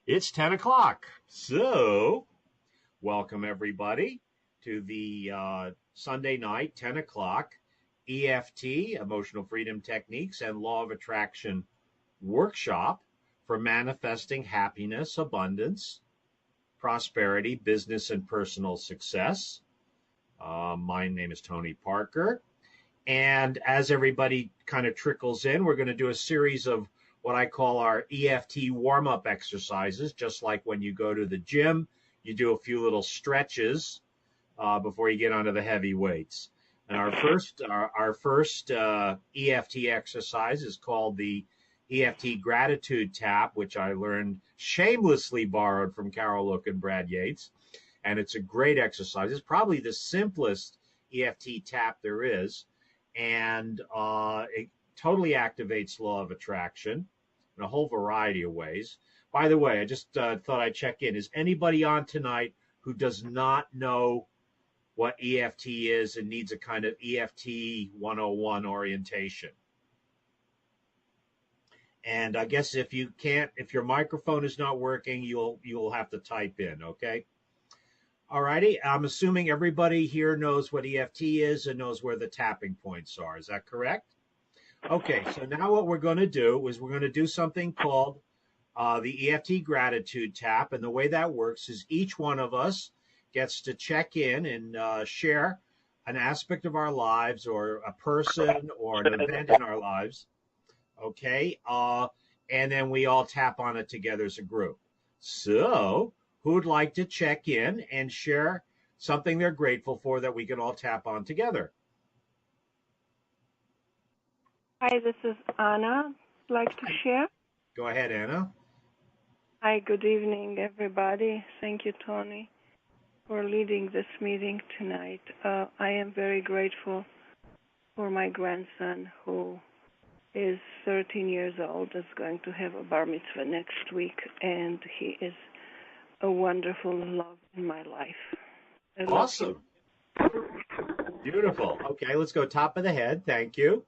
It's 10 o'clock. So, welcome everybody to the Sunday night, 10 o'clock EFT, Emotional Freedom Techniques and Law of Attraction workshop for manifesting happiness, abundance, prosperity, business, and personal success. My name is Tony Parker. And as everybody kind of trickles in, we're going to do a series of what I call our EFT warm-up exercises, just like when you go to the gym, you do a few little stretches before you get onto the heavy weights. And our first EFT exercise is called the EFT Gratitude Tap, which I learned shamelessly borrowed from Carol Look and Brad Yates. And it's a great exercise. It's probably the simplest EFT tap there is. And it totally activates law of attraction in a whole variety of ways. By the way, I just thought I'd check in. Is anybody on tonight who does not know what EFT is and needs a kind of EFT 101 orientation? And I guess if you can't, if your microphone is not working, you'll have to type in, okay? All righty. I'm assuming everybody here knows what EFT is and knows where the tapping points are. Is that correct? Okay, so now what we're going to do is we're going to do something called the EFT Gratitude Tap. And the way that works is each one of us gets to check in and share an aspect of our lives or a person or an event in our lives. Okay, and then we all tap on it together as a group. So who'd like to check in and share something they're grateful for that we can all tap on together? Hi, this is Anna. I'd like to share. Go ahead, Anna. Hi, good evening, everybody. Thank you, Tony, for leading this meeting tonight. I am very grateful for my grandson, who is 13 years old, is going to have a bar mitzvah next week, and he is a wonderful love in my life. Awesome. Beautiful. Okay, let's go top of the head. Thank you.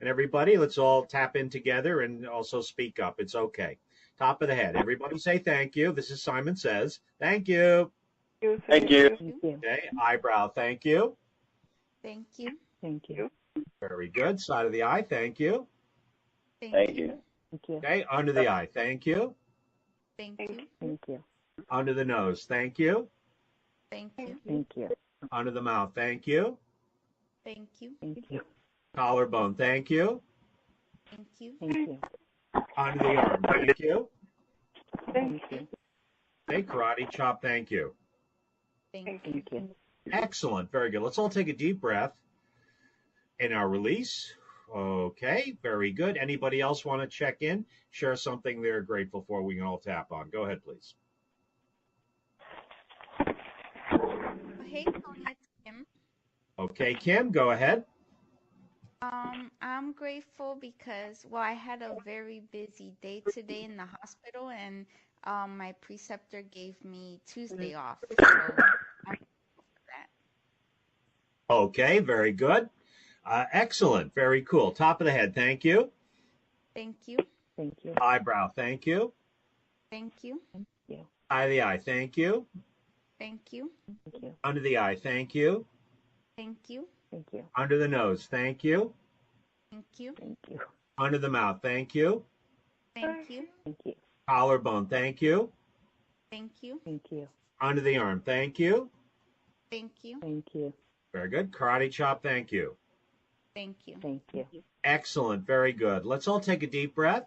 And everybody, let's all tap in together and also speak up. It's okay. Top of the head. Everybody say thank you. This is Simon Says. Thank you. Thank you. Okay, eyebrow. Thank you. Thank you. Thank you. Very good. Side of the eye. Thank you. Thank you. Okay, under the eye. Thank you. Thank you. Thank you. Under the nose. Thank you. Thank you. Thank you. Under the mouth. Thank you. Thank you. Thank you. Collarbone. Thank you. Thank you. Thank you. Under the arm. Thank you. Thank you. Okay, karate chop. Thank you. Thank Thank you. Excellent. Very good. Let's all take a deep breath in our release. Okay, very good. Anybody else want to check in? Share something they're grateful for we can all tap on. Go ahead, please. Hey, Tony, it's Kim. Okay, Kim, go ahead. I'm grateful because, well, I had a very busy day today in the hospital, and my preceptor gave me Tuesday off. So I'm grateful for that. Okay, very good. Excellent. Very cool. Top of the head. Thank you. Thank you. Thank you. Eyebrow. Thank you. Thank you. Thank you. Eye of the eye. Thank you. Thank you. Thank you. Under the eye. Thank you. Thank you. Thank you. Under the nose. Thank you. Thank you. Thank you. Under the mouth. Thank you. Thank you. Thank you. Collarbone. Thank you. Thank you. Thank you. Under the arm. Thank you. Thank you. Thank you. Very good. Karate chop. Thank you. Thank you. Thank you. Excellent. Very good. Let's all take a deep breath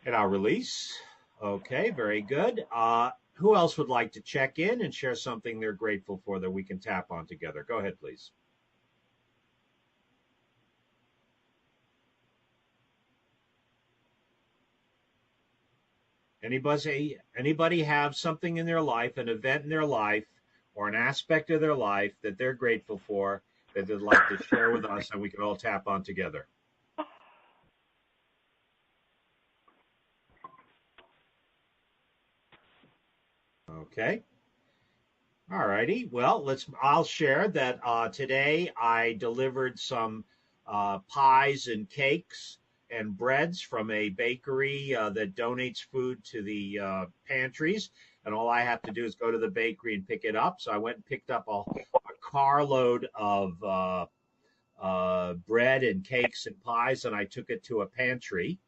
and I'll release. Okay, very good. Who else would like to check in and share something they're grateful for that we can tap on together? Go ahead, please. Anybody have something in their life, an event in their life, or an aspect of their life that they're grateful for that they'd like to share with us and we can all tap on together? Okay. All righty. Well, I'll share that today I delivered some pies and cakes and breads from a bakery that donates food to the pantries. And all I have to do is go to the bakery and pick it up. So I went and picked up a carload of bread and cakes and pies, and I took it to a pantry.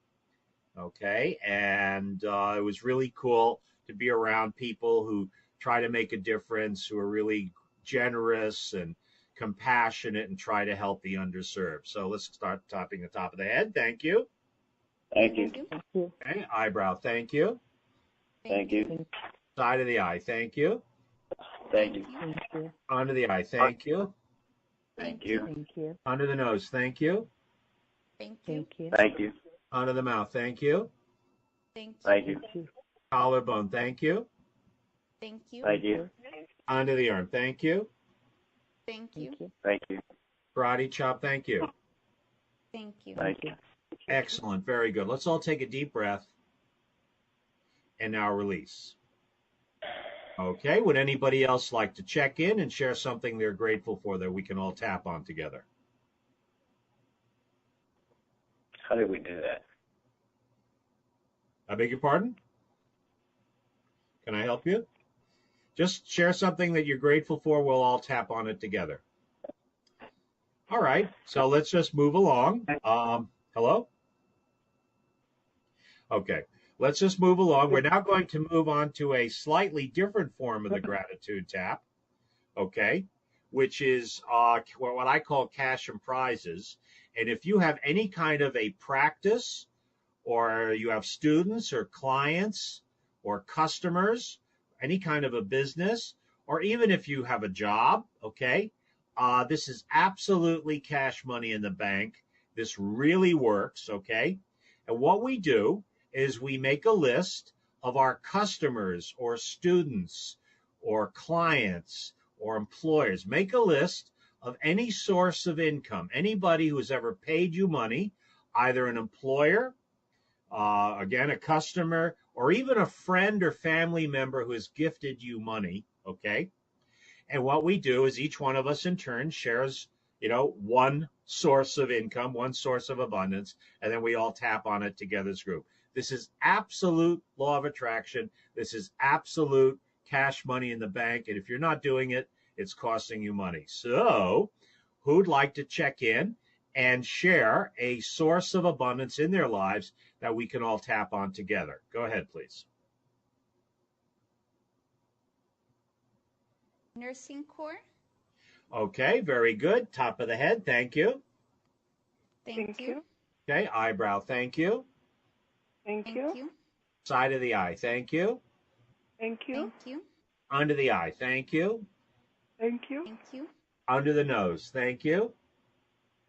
Okay. And it was really cool to be around people who try to make a difference, who are really generous and compassionate and try to help the underserved. So let's start topping the top of the head. Thank you. Thank you. Okay. Eyebrow. Thank you. Thank you. Side of the eye. Thank you. Thank you. Under the eye. Thank you. Thank you. Under the nose. Thank you. Thank you. Thank you. Under the mouth. Thank you. Thank you. Collarbone. Thank you. Thank you. Thank you. Under the arm. Thank you. Thank you. Thank you. Karate chop. Thank you. Thank you. Thank you. Excellent. Very good. Let's all take a deep breath and now release. Okay. Would anybody else like to check in and share something they're grateful for that we can all tap on together? How did we do that? I beg your pardon? Can I help you? Just share something that you're grateful for. We'll all tap on it together. All right. So let's just move along. Hello? Okay. Let's just move along. We're now going to move on to a slightly different form of the gratitude tap. Okay. Which is what I call cash and prizes. And if you have any kind of a practice, or you have students or clients or customers, any kind of a business, or even if you have a job, okay, this is absolutely cash money in the bank. This really works, okay? And what we do is we make a list of our customers or students or clients or employers. Make a list of any source of income, anybody who has ever paid you money, either an employer, again, a customer, or even a friend or family member who has gifted you money, okay? And what we do is each one of us in turn shares, one source of income, one source of abundance, and then we all tap on it together as a group. This is absolute law of attraction. This is absolute cash money in the bank. And if you're not doing it, it's costing you money. So who'd like to check in and share a source of abundance in their lives that we can all tap on together? Go ahead, please. Nursing Corps. Okay, very good. Top of the head, thank you. Thank you. Okay, eyebrow, thank you. Thank you. Side of the eye, thank you. Thank you. Thank you. Under the eye, thank you. Thank you. Thank you. Under the nose, thank you.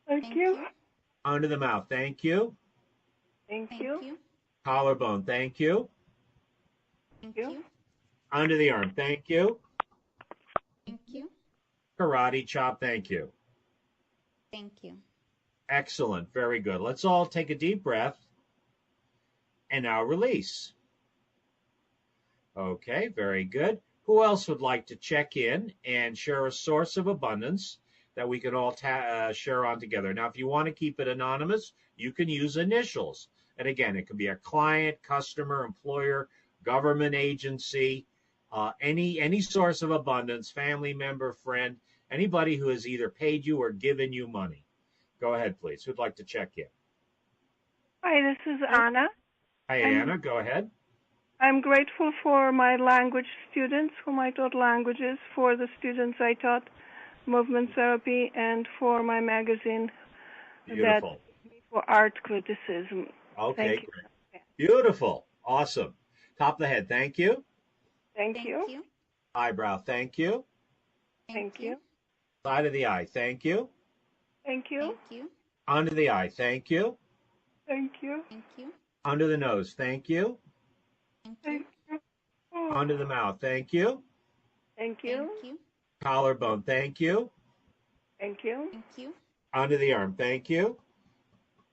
Thank you. Under the mouth, thank you. Thank Thank you. you. Collarbone, thank you. Thank you. Under the arm, thank you. Thank you. Karate chop, thank you. Thank you. Excellent, very good. Let's all take a deep breath and now release. Okay, very good. Who else would like to check in and share a source of abundance that we can all share on together? Now, if you want to keep it anonymous, you can use initials. And again, it could be a client, customer, employer, government agency, any source of abundance, family member, friend, anybody who has either paid you or given you money. Go ahead, please. Who'd like to check in? Hi, this is Anna. Hi, Anna. Go ahead. I'm grateful for my language students, whom I taught languages, for the students I taught movement therapy, and for my magazine. Beautiful. For art criticism. Okay, Thank you. great. Beautiful. Awesome. Top of the head, thank you. Thank you. Eyebrow, thank you. Thank you. Side of the eye, thank you. Thank you. Thank you. Under the eye, thank you. Thank you. Thank you. Under the nose, thank you. Thank you. Under the mouth, thank you. Thank you. Thank you. Collarbone, thank you. Thank you. Thank you. Under the arm, thank you.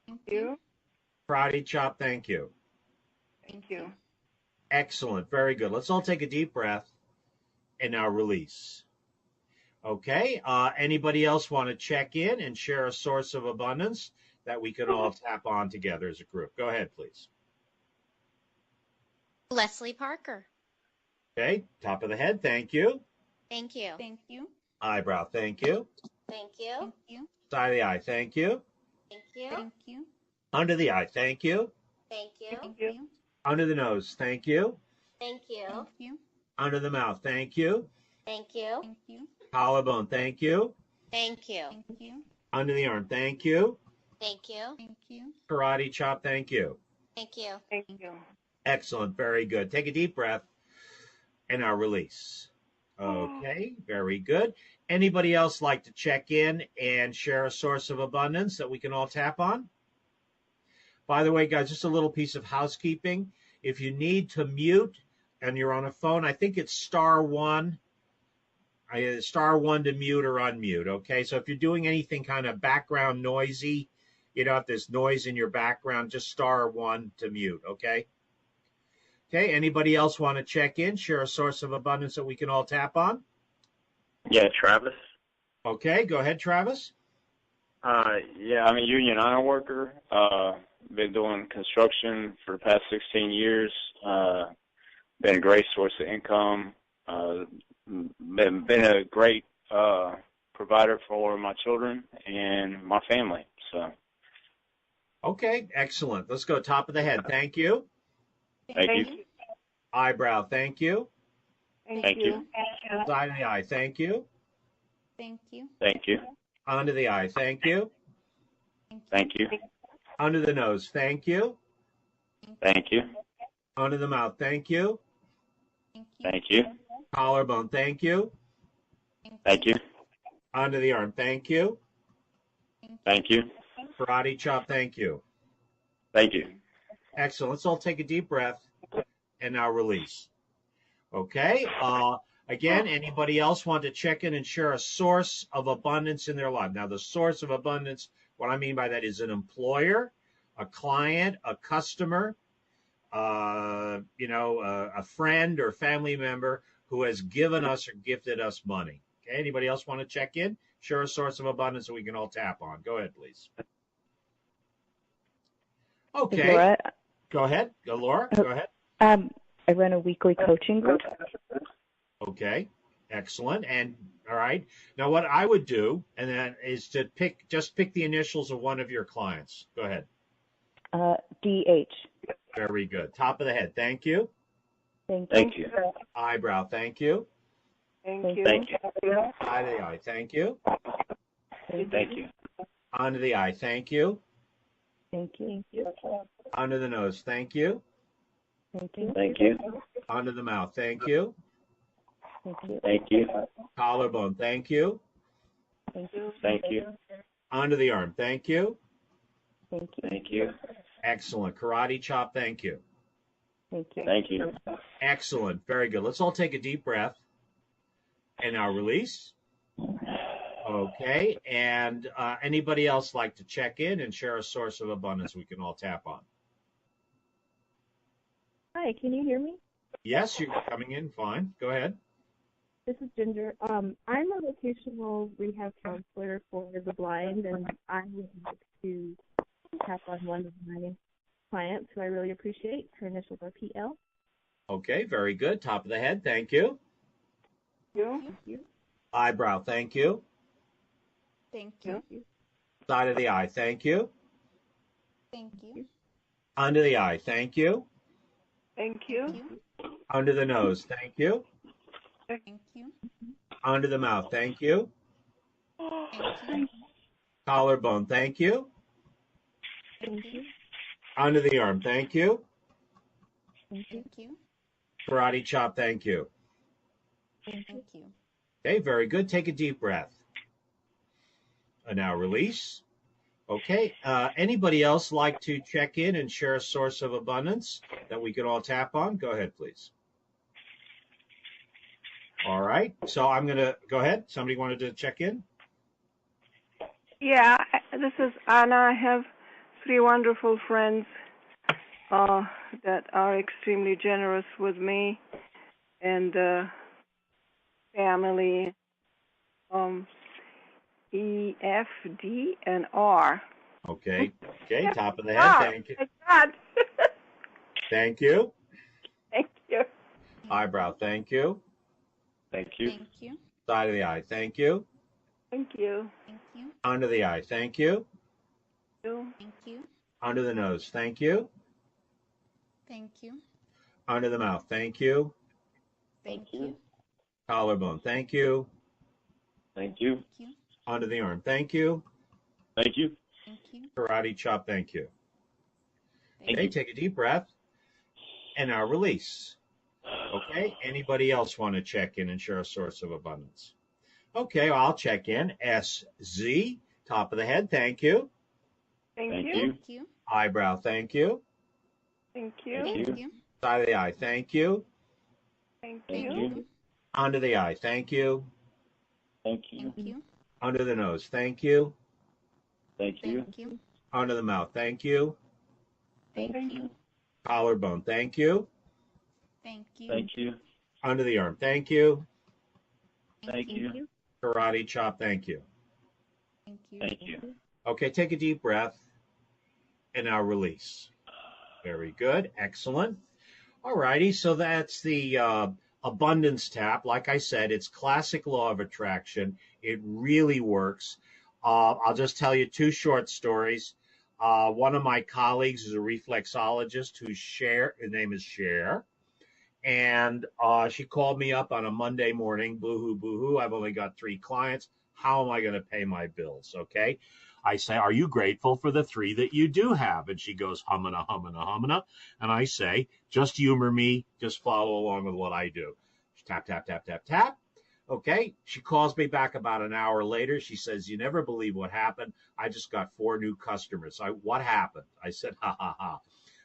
Thank Thank you. Karate chop, thank you. Thank you. Excellent. Very good. Let's all take a deep breath and now release. Okay. Anybody else want to check in and share a source of abundance that we can all tap on together as a group? Go ahead, please. Leslie Parker. Okay, top of the head, thank you. Thank you. Thank you. Eyebrow, thank you. Thank you. Thank you. Side of the eye, thank you. Thank you. Thank you. Under the eye, thank you. Thank you. Thank you. Under the nose, thank you. Thank you. Thank you. Under the mouth, thank you. Thank you. Thank you. Collarbone, thank you. Thank you. Thank you. Under the arm, thank you. Thank you. Thank you. Karate chop, thank you. Thank you. Thank you. Excellent, very good. Take a deep breath and now release. Okay, very good. Anybody else like to check in and share a source of abundance that we can all tap on? By the way, guys, just a little piece of housekeeping. If you need to mute and you're on a phone, I think it's *1. *1 to mute or unmute, okay? So if you're doing anything kind of background noisy, if there's noise in your background, just *1 to mute, okay? Okay, anybody else want to check in, share a source of abundance that we can all tap on? Yeah, Travis. Okay, go ahead, Travis. Yeah, I'm a union iron worker. Been doing construction for the past 16 years. Been a great source of income. Been a great provider for my children and my family. So. Okay, excellent. Let's go top of the head. Thank you. Thank you. Eyebrow, thank you. Thank you. Side of the eye, thank you. Thank you. Thank you. Under the eye, thank you. Thank you. Under the nose, thank you. Thank you. Under the mouth, thank you. Thank you. Collarbone, thank you. Thank you. Under the arm, thank you. Thank you. Karate chop, thank you. Thank you. Excellent. Let's all take a deep breath and now release. Okay. Again, anybody else want to check in and share a source of abundance in their life? Now, the source of abundance, what I mean by that is an employer, a client, a customer, a friend or family member who has given us or gifted us money. Okay. Anybody else want to check in? Share a source of abundance that we can all tap on. Go ahead, please. Okay. Laura, Go ahead. Laura, go ahead. I run a weekly coaching group. Okay, excellent. And all right, now what I would do, and then is to pick the initials of one of your clients. Go ahead. DH. Very good. Top of the head. Thank you. Thank you. Eyebrow. Thank you. Thank you. Thank you. Side of the eye. Thank you. Thank you. Under the eye. Thank you. Thank you. Under the nose. Thank you. Thank you. Thank you. Under the mouth. Thank you. Thank you. Thank you. Collarbone. Thank you. Thank you. Thank you. Under the arm. Thank you. Thank you. Thank you. Excellent. Karate chop. Thank you. Thank you. Thank you. Excellent. Very good. Let's all take a deep breath and now release. Okay. And anybody else like to check in and share a source of abundance we can all tap on? Hi, can you hear me? Yes, you're coming in fine. Go ahead. This is Ginger. I'm a vocational rehab counselor for the blind, and I would like to tap on one of my clients who I really appreciate. Her initials are PL. Okay, very good. Top of the head. Thank you. You. Eyebrow. Thank you. Thank you. Side of the eye. Thank you. Thank you. Under the eye. Thank you. Thank you. Under the nose. Thank you. Thank you. Under the mouth. Thank you. Thank you. Collarbone. Thank you. Thank you. Under the arm. Thank you. Thank you. Thank you. Karate chop. Thank you. Thank you. Okay, very good. Take a deep breath. And now release. Okay. Anybody else like to check in and share a source of abundance that we can all tap on? Go ahead, please. All right. So I'm going to go ahead. Somebody wanted to check in? Yeah, this is Anna. I have 3 wonderful friends that are extremely generous with me and family. EFD and R. Okay. Okay. Top of the head. God, Thank you. my God. Thank you. Thank you. Eyebrow. Thank you. Thank you. Thank you. Side of the eye. Thank you. Thank you. Thank you. Under the eye. Thank you. Thank you. Under the nose. Thank you. Thank you. Under the mouth. Thank you. Thank you. Collarbone. Thank you. Thank you. Thank you. Under the arm. Thank you. Thank you. Thank you. Karate chop. Thank you. Thank Okay. you. Take a deep breath. And now release. Okay. Anybody else want to check in and share a source of abundance? Okay. I'll check in. SZ. Top of the head. Thank you. Thank Thank you. you. Thank you. Eyebrow. Thank you. Thank you. Thank Thank you. Side of the eye. Thank you. Thank Thank you. you. Under the eye. Thank you. Thank you. Thank you. Under the nose. Thank you. Thank you. Thank you. Under the mouth. Thank you. Thank you. Collarbone. Thank you. Thank you. Thank you. Under the arm. Thank you. Thank you. Karate chop. Thank you. Thank you. Thank you. Okay. Take a deep breath. And now release. Very good. Excellent. All righty. So that's the abundance tap. Like I said, it's classic law of attraction. It really works. I'll just tell you two short stories. One of my colleagues is a reflexologist her name is Cher. And she called me up on a Monday morning, boo-hoo, boo-hoo. I've only got 3 clients. How am I going to pay my bills? Okay. I say, are you grateful for the 3 that you do have? And she goes, humana, humana, humana. And I say, just humor me. Just follow along with what I do. Tap, tap, tap, tap, tap. Okay. She calls me back about an hour later. She says, you never believe what happened. I just got 4 new customers. What happened? I said, ha, ha, ha.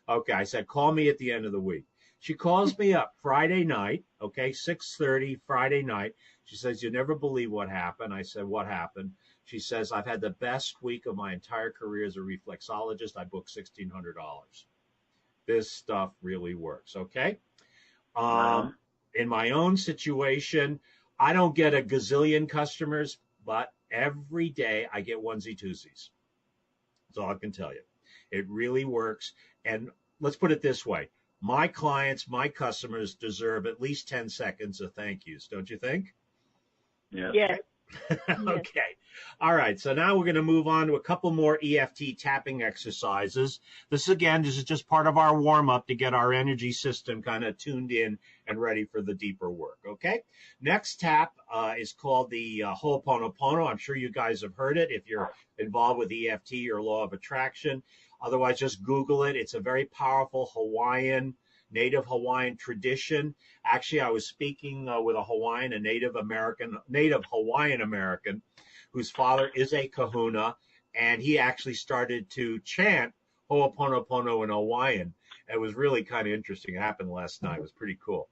Okay. I said, call me at the end of the week. She calls me up Friday night. Okay. 6:30 Friday night. She says, you never believe what happened. I said, what happened? She says, I've had the best week of my entire career as a reflexologist. I booked $1,600. This stuff really works. Okay. In my own situation, I don't get a gazillion customers, but every day I get onesie-twosies. That's all I can tell you. It really works. And let's put it this way. My clients, my customers deserve at least 10 seconds of thank yous. Don't you think? Yes. Yes. Okay. All right. So now we're going to move on to a couple more EFT tapping exercises. This is just part of our warm up to get our energy system kind of tuned in and ready for the deeper work. Okay. Next tap is called the Ho'oponopono. I'm sure you guys have heard it if you're involved with EFT or law of attraction. Otherwise, just Google it. It's a very powerful Native Hawaiian tradition. Actually, I was speaking with a Native Hawaiian American, whose father is a kahuna, and he actually started to chant Ho'oponopono in Hawaiian. It was really kind of interesting. It happened last night. It was pretty cool.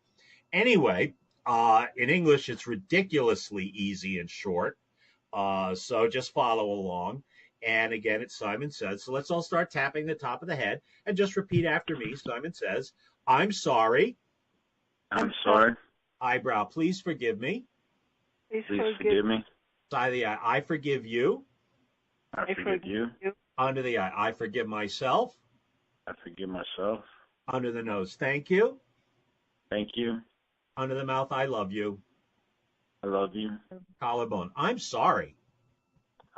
Anyway, in English, it's ridiculously easy and short. So just follow along. And again, it's Simon Says. So let's all start tapping the top of the head and just repeat after me. Simon says, I'm sorry. I'm sorry. Eyebrow, please forgive me. Please Please forgive me. Side of the eye, I forgive you. I forgive you. Under the eye, I forgive myself. I forgive myself. Under the nose, thank you. Thank you. Under the mouth, I love you. I love you. Collarbone, I'm sorry.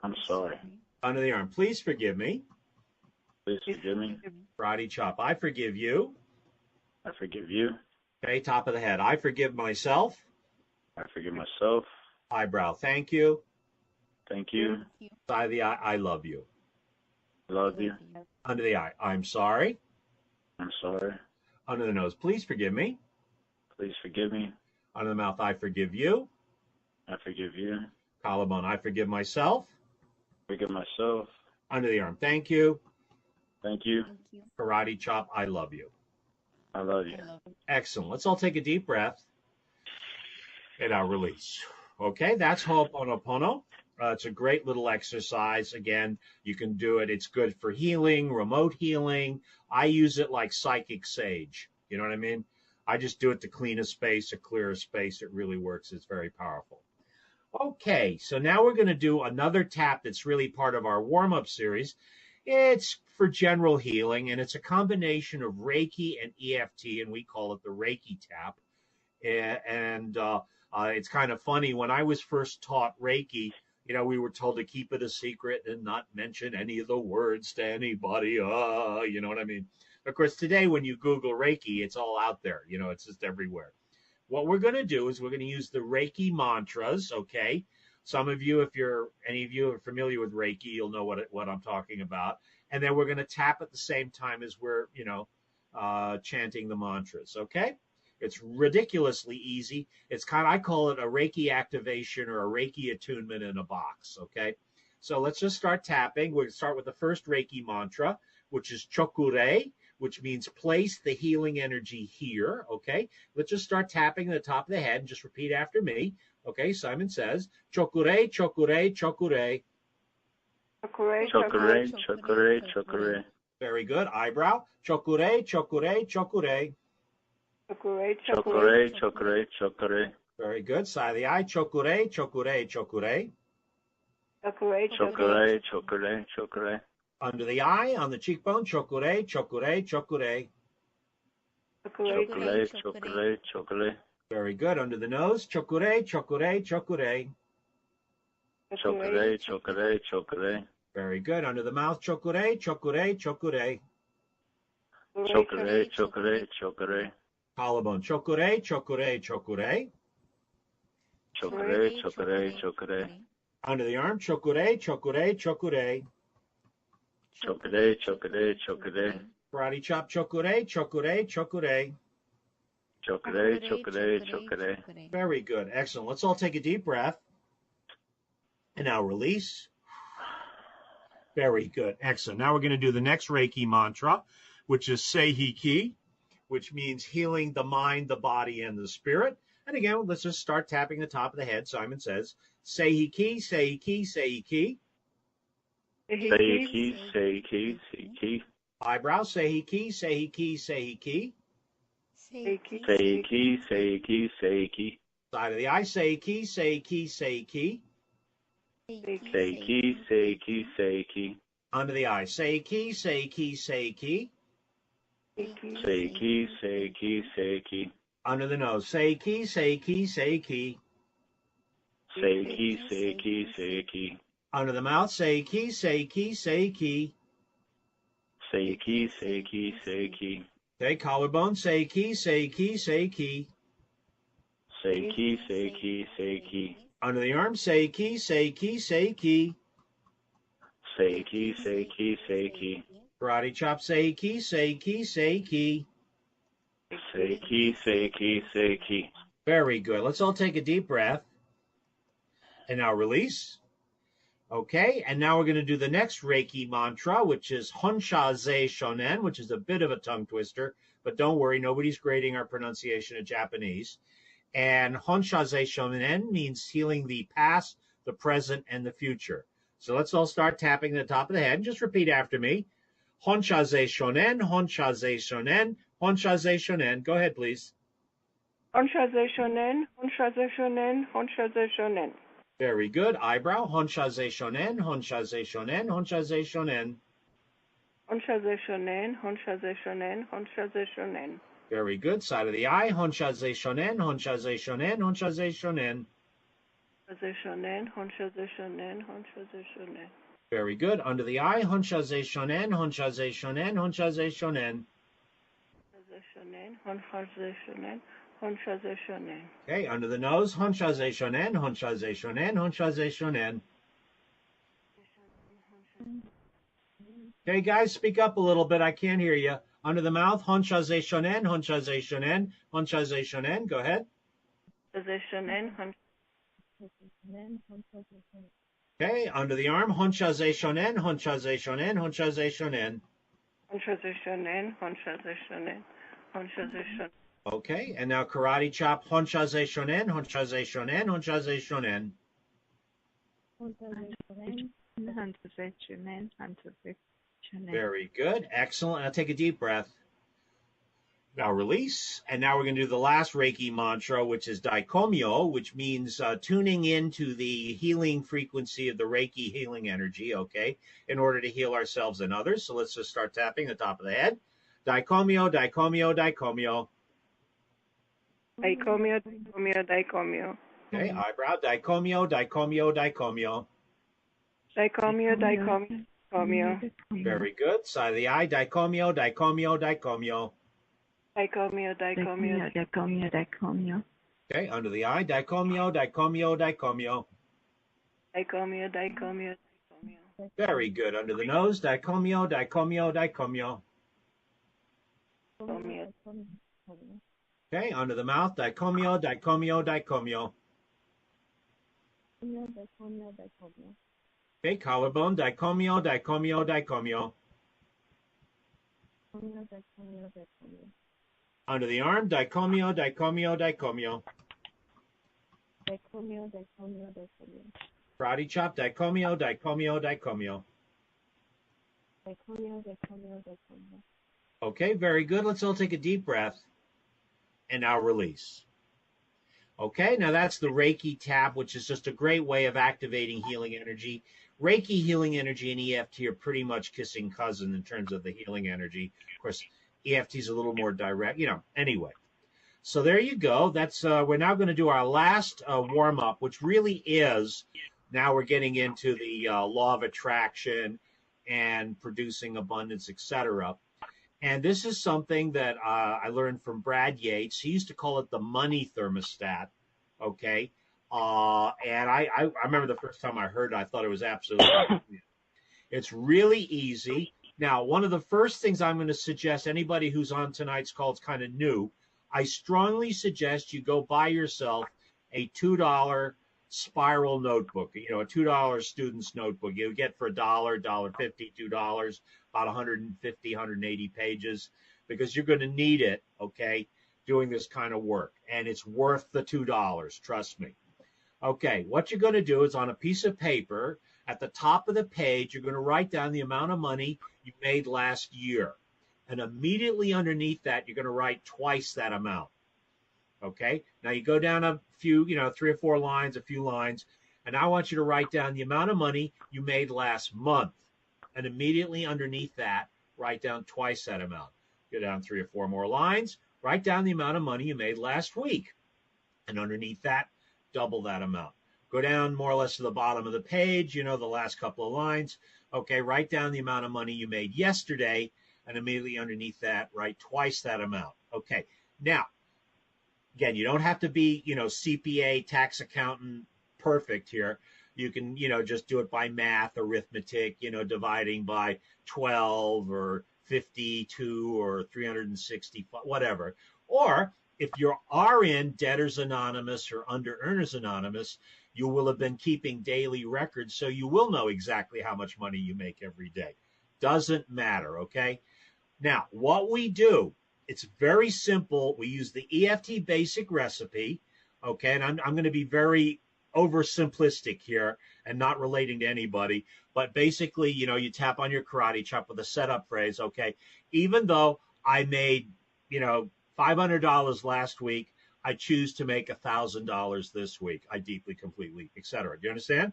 I'm sorry. Under the arm, please forgive me. Please forgive me. Karate chop, I forgive you. I forgive you. Okay, top of the head, I forgive myself. I forgive myself. Eyebrow, thank you. Thank you. Side of the eye, I love you. I love you. Under the eye, I'm sorry. I'm sorry. Under the nose, please forgive me. Please forgive me. Under the mouth, I forgive you. I forgive you. Collarbone, I forgive myself. Forgive myself. Under the arm, thank you. Thank you. Thank you. Karate chop, I love you. I love you. Excellent. Let's all take a deep breath and now release. Okay, that's Ho'oponopono. It's a great little exercise. Again, you can do it. It's good for healing, remote healing. I use it like psychic sage. You know what I mean? I just do it to clean a space, a clear a space. It really works. It's very powerful. Okay, so now we're going to do another tap that's really part of our warm-up series. It's for general healing, and it's a combination of Reiki and EFT, and we call it the Reiki tap. And it's kind of funny. When I was first taught Reiki, we were told to keep it a secret and not mention any of the words to anybody. You know what I mean? Of course, today when you Google Reiki, it's all out there. It's just everywhere. What we're going to do is we're going to use the Reiki mantras, okay? Some of you, if any of you are familiar with Reiki, you'll know what I'm talking about. And then we're going to tap at the same time as we're, chanting the mantras, okay? It's ridiculously easy. It's I call it a Reiki activation or a Reiki attunement in a box, okay? So let's just start tapping. We'll start with the first Reiki mantra, which is Chokure, which means place the healing energy here, okay? Let's just start tapping at the top of the head and just repeat after me. Okay, Simon says, Chokure, Chokure, Chokure. Chokure, Chokure, chokure, chokure. Very good. Eyebrow, Chokure, Chokure, Chokure. Chokure, Chokure, chokure, chokure. Very good. Side of the eye, Chokure, Chokure, Chokure. Chokure, Chokure, chokure, chokure. Under the eye, on the cheekbone, Chokure, Chokure, Chokure. Chokure, chokure, chokure. Very good. Under the nose, Chokure, Chokure, Chokure. Chokure, chokure, chokure. Very good. Under the mouth, Chokure, Chokure, Chokure. Chokure, chokure, chokure. Collarbone, Chokure, Chokure, Chokure. Chokure, chokure, chokure. Under the arm, Chokure, Chokure, Chokure. Chokure, chokure, chokure. Karate chop, Chokure, Chokure, Chokure. Chokure, chokure, chokure. Very good. Excellent. Let's all take a deep breath. And now release. Very good. Excellent. Now we're going to do the next Reiki mantra, which is Seihiki, which means healing the mind, the body, and the spirit. And again, let's just start tapping the top of the head. Simon says, Seihiki, Seihiki, Seihiki. Seihiki, seihiki, seihiki. Eyebrow, Seihiki, Seihiki, Seihiki. Seihiki, seihiki, seihiki. Side of the eye, Seihiki, Seihiki, Seihiki. Seihiki, seihiki, seihiki. Under the eye, Seihiki, Seihiki, Seihiki. Seihiki, seihiki, seihiki. Under the nose, Seihiki, Seihiki, Seihiki. Seihiki, seihiki, seihiki. Under the mouth, Seihiki, Seihiki, Seihiki. Seihiki, seihiki, seihiki. Okay, collarbone, Seihiki, Seihiki, Seihiki. Seihiki, seihiki, seihiki. Under the arm, Seihiki, Seihiki, Seihiki. Seihiki, seihiki, seihiki. Karate chop, Seihiki, Seihiki, Seihiki. Seihiki, seihiki, seihiki. Very good. Let's all take a deep breath. And now release. Okay, and now we're going to do the next Reiki mantra, which is Honsha Ze Shonen, which is a bit of a tongue twister, but don't worry, nobody's grading our pronunciation of Japanese. And Honsha Ze Shonen means healing the past, the present, and the future. So let's all start tapping the top of the head and just repeat after me. Honsha Ze Shonen, Honsha Ze Shonen, Honsha Ze Shonen. Go ahead, please. Honsha Ze Shonen, Honsha Ze Shonen, Honsha Ze Shonen. Very good. Eyebrow, Honsha Ze Shonen, Honsha Ze Shonen, Honsha Ze Shonen. Honsha Ze Shonen, Honsha Ze Shonen, Honsha Ze Shonen. Very good. Side of the eye, Honsha Ze Shonen, Honsha Ze Shonen, Honsha Ze Shonen. Honsha Ze Shonen, Honsha Ze Shonen, Honsha Ze Shonen. Very good. Under the eye, Honsha Ze Shonen, Honsha Ze Shonen, Honsha Ze Shonen. Honsha Ze Shonen, Honsha Ze Shonen, Honsha Ze Shonen. Okay, under the nose, Honsha Ze Shonen, Honsha Ze Shonen, Honsha Ze Shonen. Okay, guys, speak up a little bit. I can't hear you. Under the mouth, Honsha Ze Shonen, Honsha Ze Shonen, Honsha Ze Shonen. Go ahead. Honsha Ze Shonen, Honsha. Okay, under the arm, Honsha Ze Shonen, Honsha Ze Shonen, Honsha Ze Shonen. Honsha Ze Shonen, Honsha Ze Shonen, Honsha Ze Shonen. Okay, and now karate chop, Honsha Ze Shonen, Honsha Ze Shonen, Honsha Ze Shonen. Very good, excellent. Now take a deep breath. Now release. And now we're going to do the last Reiki mantra, which is Daikomyo, which means tuning into the healing frequency of the Reiki healing energy, okay, in order to heal ourselves and others. So let's just start tapping the top of the head. Daikomyo, Daikomyo, Daikomyo. Daikomyo, Daikomyo, Daikomyo. Okay, eyebrow. Daikomyo, Daikomyo, Daikomyo. Daikomyo, Daikomyo, Daikomyo. Very good. Side of the eye. Daikomyo, Daikomyo, Daikomyo. Daikomyo, Daikomyo, Daikomyo, Daikomyo. Okay, under the eye. Daikomyo, Daikomyo, Daikomyo. Daikomyo, Daikomyo, Daikomyo. Very good. Under the nose. Daikomyo, Daikomyo, Daikomyo. Daikomyo. Okay, under the mouth. Daikomyo, Daikomyo, Daikomyo. Okay, collarbone. Daikomyo, Daikomyo, Daikomyo. Under the arm. Daikomyo, Daikomyo, Daikomyo. Karate chop. Daikomyo, Daikomyo, Daikomyo. Okay, very good. Let's all take a deep breath. And now release. Okay, now that's the Reiki tap, which is just a great way of activating healing energy. Reiki healing energy and EFT are pretty much kissing cousin in terms of the healing energy. Of course, EFT is a little more direct, anyway. So there you go. That's we're now going to do our last warm-up, which really is, now we're getting into the law of attraction and producing abundance, etc. And this is something that I learned from Brad Yates. He used to call it the money thermostat, okay? And I remember the first time I heard it, I thought it was absolutely It's really easy. Now, one of the first things I'm going to suggest, anybody who's on tonight's call is kind of new, I strongly suggest you go buy yourself a $2 spiral notebook, a $2 student's notebook. You get for $1, $1.50, $2, about 150, 180 pages, because you're going to need it, okay, doing this kind of work. And it's worth the $2, trust me. Okay, what you're going to do is on a piece of paper, at the top of the page, you're going to write down the amount of money you made last year. And immediately underneath that, you're going to write twice that amount. Okay, now you go down a few, 3 or 4 lines, a few lines, and I want you to write down the amount of money you made last month. And immediately underneath that, write down twice that amount. Go down 3 or 4 more lines, write down the amount of money you made last week. And underneath that, double that amount. Go down more or less to the bottom of the page, the last couple of lines. Okay, write down the amount of money you made yesterday, and immediately underneath that, write twice that amount. Okay, now, again, you don't have to be, CPA, tax accountant, perfect here. You can, just do it by math, arithmetic, dividing by 12 or 52 or 360, whatever. Or if you are in Debtors Anonymous or Under Earners Anonymous, you will have been keeping daily records, so you will know exactly how much money you make every day. Doesn't matter, okay? Now, what we do, it's very simple. We use the EFT basic recipe, okay? And I'm going to be very oversimplistic here and not relating to anybody, but basically, you tap on your karate chop with a setup phrase, okay? Even though I made, $500 last week, I choose to make $1,000 this week. I deeply, completely, etc. Do you understand?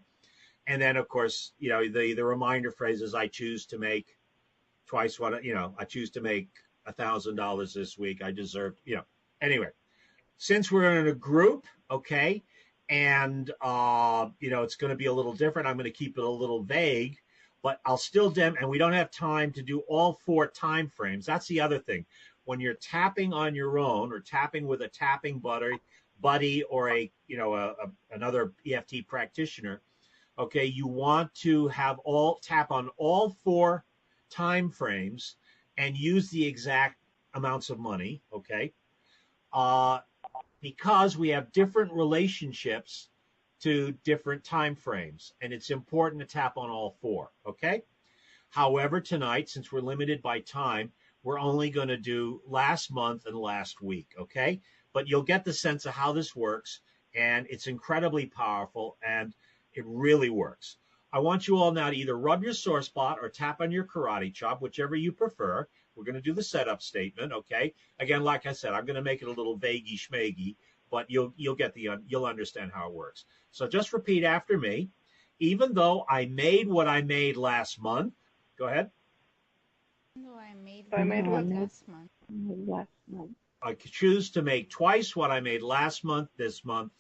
And then, of course, the reminder phrase is I choose to make twice what, I choose to make $1,000 this week. I deserve, Anyway, since we're in a group, okay, and, it's going to be a little different. I'm going to keep it a little vague, but I'll still and we don't have time to do all 4 time frames. That's the other thing. When you're tapping on your own or tapping with a tapping buddy or another EFT practitioner, okay, you want to have tap on all 4 time frames and use the exact amounts of money, okay, because we have different relationships to different time frames, and it's important to tap on all 4, okay? However, tonight, since we're limited by time, we're only going to do last month and last week, okay? But you'll get the sense of how this works, and it's incredibly powerful, and it really works. I want you all now to either rub your sore spot or tap on your karate chop, whichever you prefer. We're going to do the setup statement, okay? Again, like I said, I'm going to make it a little vaguey schmaggy, but you'll understand how it works. So just repeat after me. Even though I made what I made last month, go ahead. Even though I made what I made last month. I choose to make twice what I made last month this month.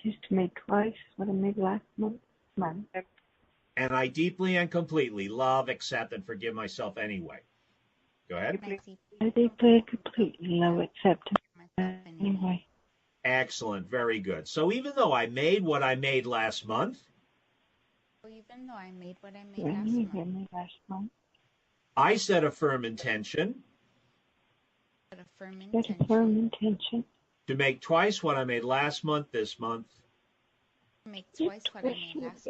Choose to make twice what I made last month. And I deeply and completely love, accept, and forgive myself anyway. Go ahead. I deeply and completely love, accept, and anyway. Excellent. Very good. So even though I made what I made last month, even though I made what I made last month, I set a firm intention to make twice what I made last month this month. Make twice what I made last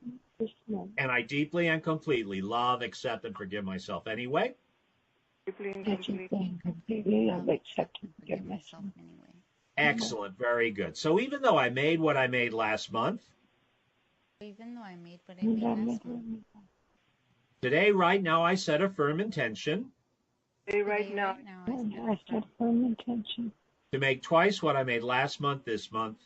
month this month. And I deeply and completely love, accept, and forgive myself anyway. Completely love, accept, and forgive myself anyway. Excellent. Very good. So even though I made what I made last month, even though I made what I made last month, today, right now, I set a firm intention I set a firm intention to make twice what I made last month this month.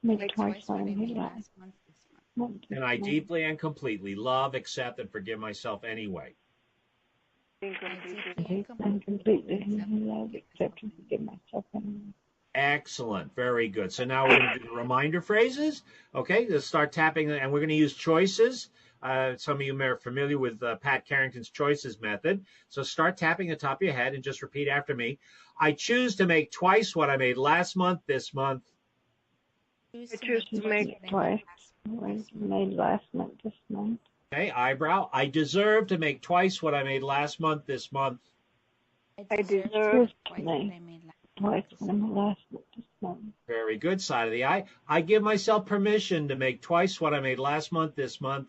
Make twice what I made last month. And I deeply and completely love, accept, and forgive myself anyway. And completely love, accept, and forgive myself anyway. Excellent. Very good. So now we're going to do the reminder phrases. Okay, let's start tapping, and we're going to use choices. Some of you may be familiar with Pat Carrington's choices method. So start tapping the top of your head and just repeat after me. I choose to make twice what I made last month this month. I choose to make twice what I made last month this month. Okay, eyebrow. I deserve to make twice what I made last month this month. I deserve to make twice what I made last month this month. Very good. Side of the eye. I give myself permission to make twice what I made last month this month.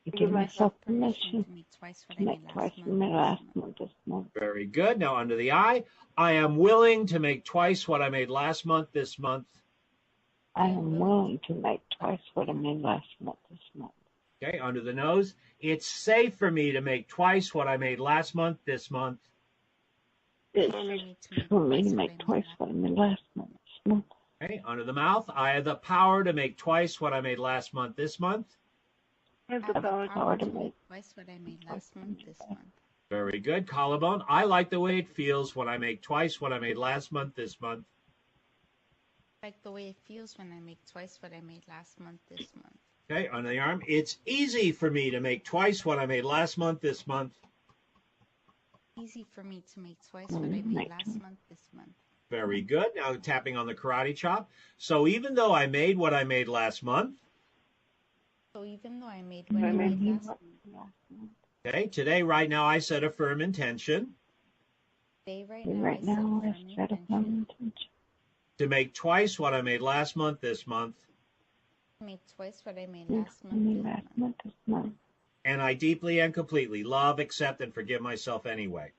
I give myself permission to make twice what I made last month this month. Very good. Now under the eye. I am willing to make twice what I made last month this month. I am willing to make twice what I made last month this month. Okay, under the nose. It's safe for me to make twice what I made last month this month. It's for me to make twice what I made last month this month. Okay, under the mouth. I have the power to make twice what I made last month this month. I have the power to make twice what I made last month this month. Very good. Collarbone. I like the way it feels when I make twice what I made last month this month. I like the way it feels when I make twice what I made last month this month. Okay, under the arm. It's easy for me to make twice what I made last month this month. Easy for me to make twice what I made last month this month. Very good. Now tapping on the karate chop. So even though I made what I made last month. So even though I made what I made last month. Okay, today, right now, I set a firm intention. Today, right now, I set a firm intention. To make twice what I made last month this month. Make twice what I made last month this month. And I deeply and completely love, accept, and forgive myself anyway.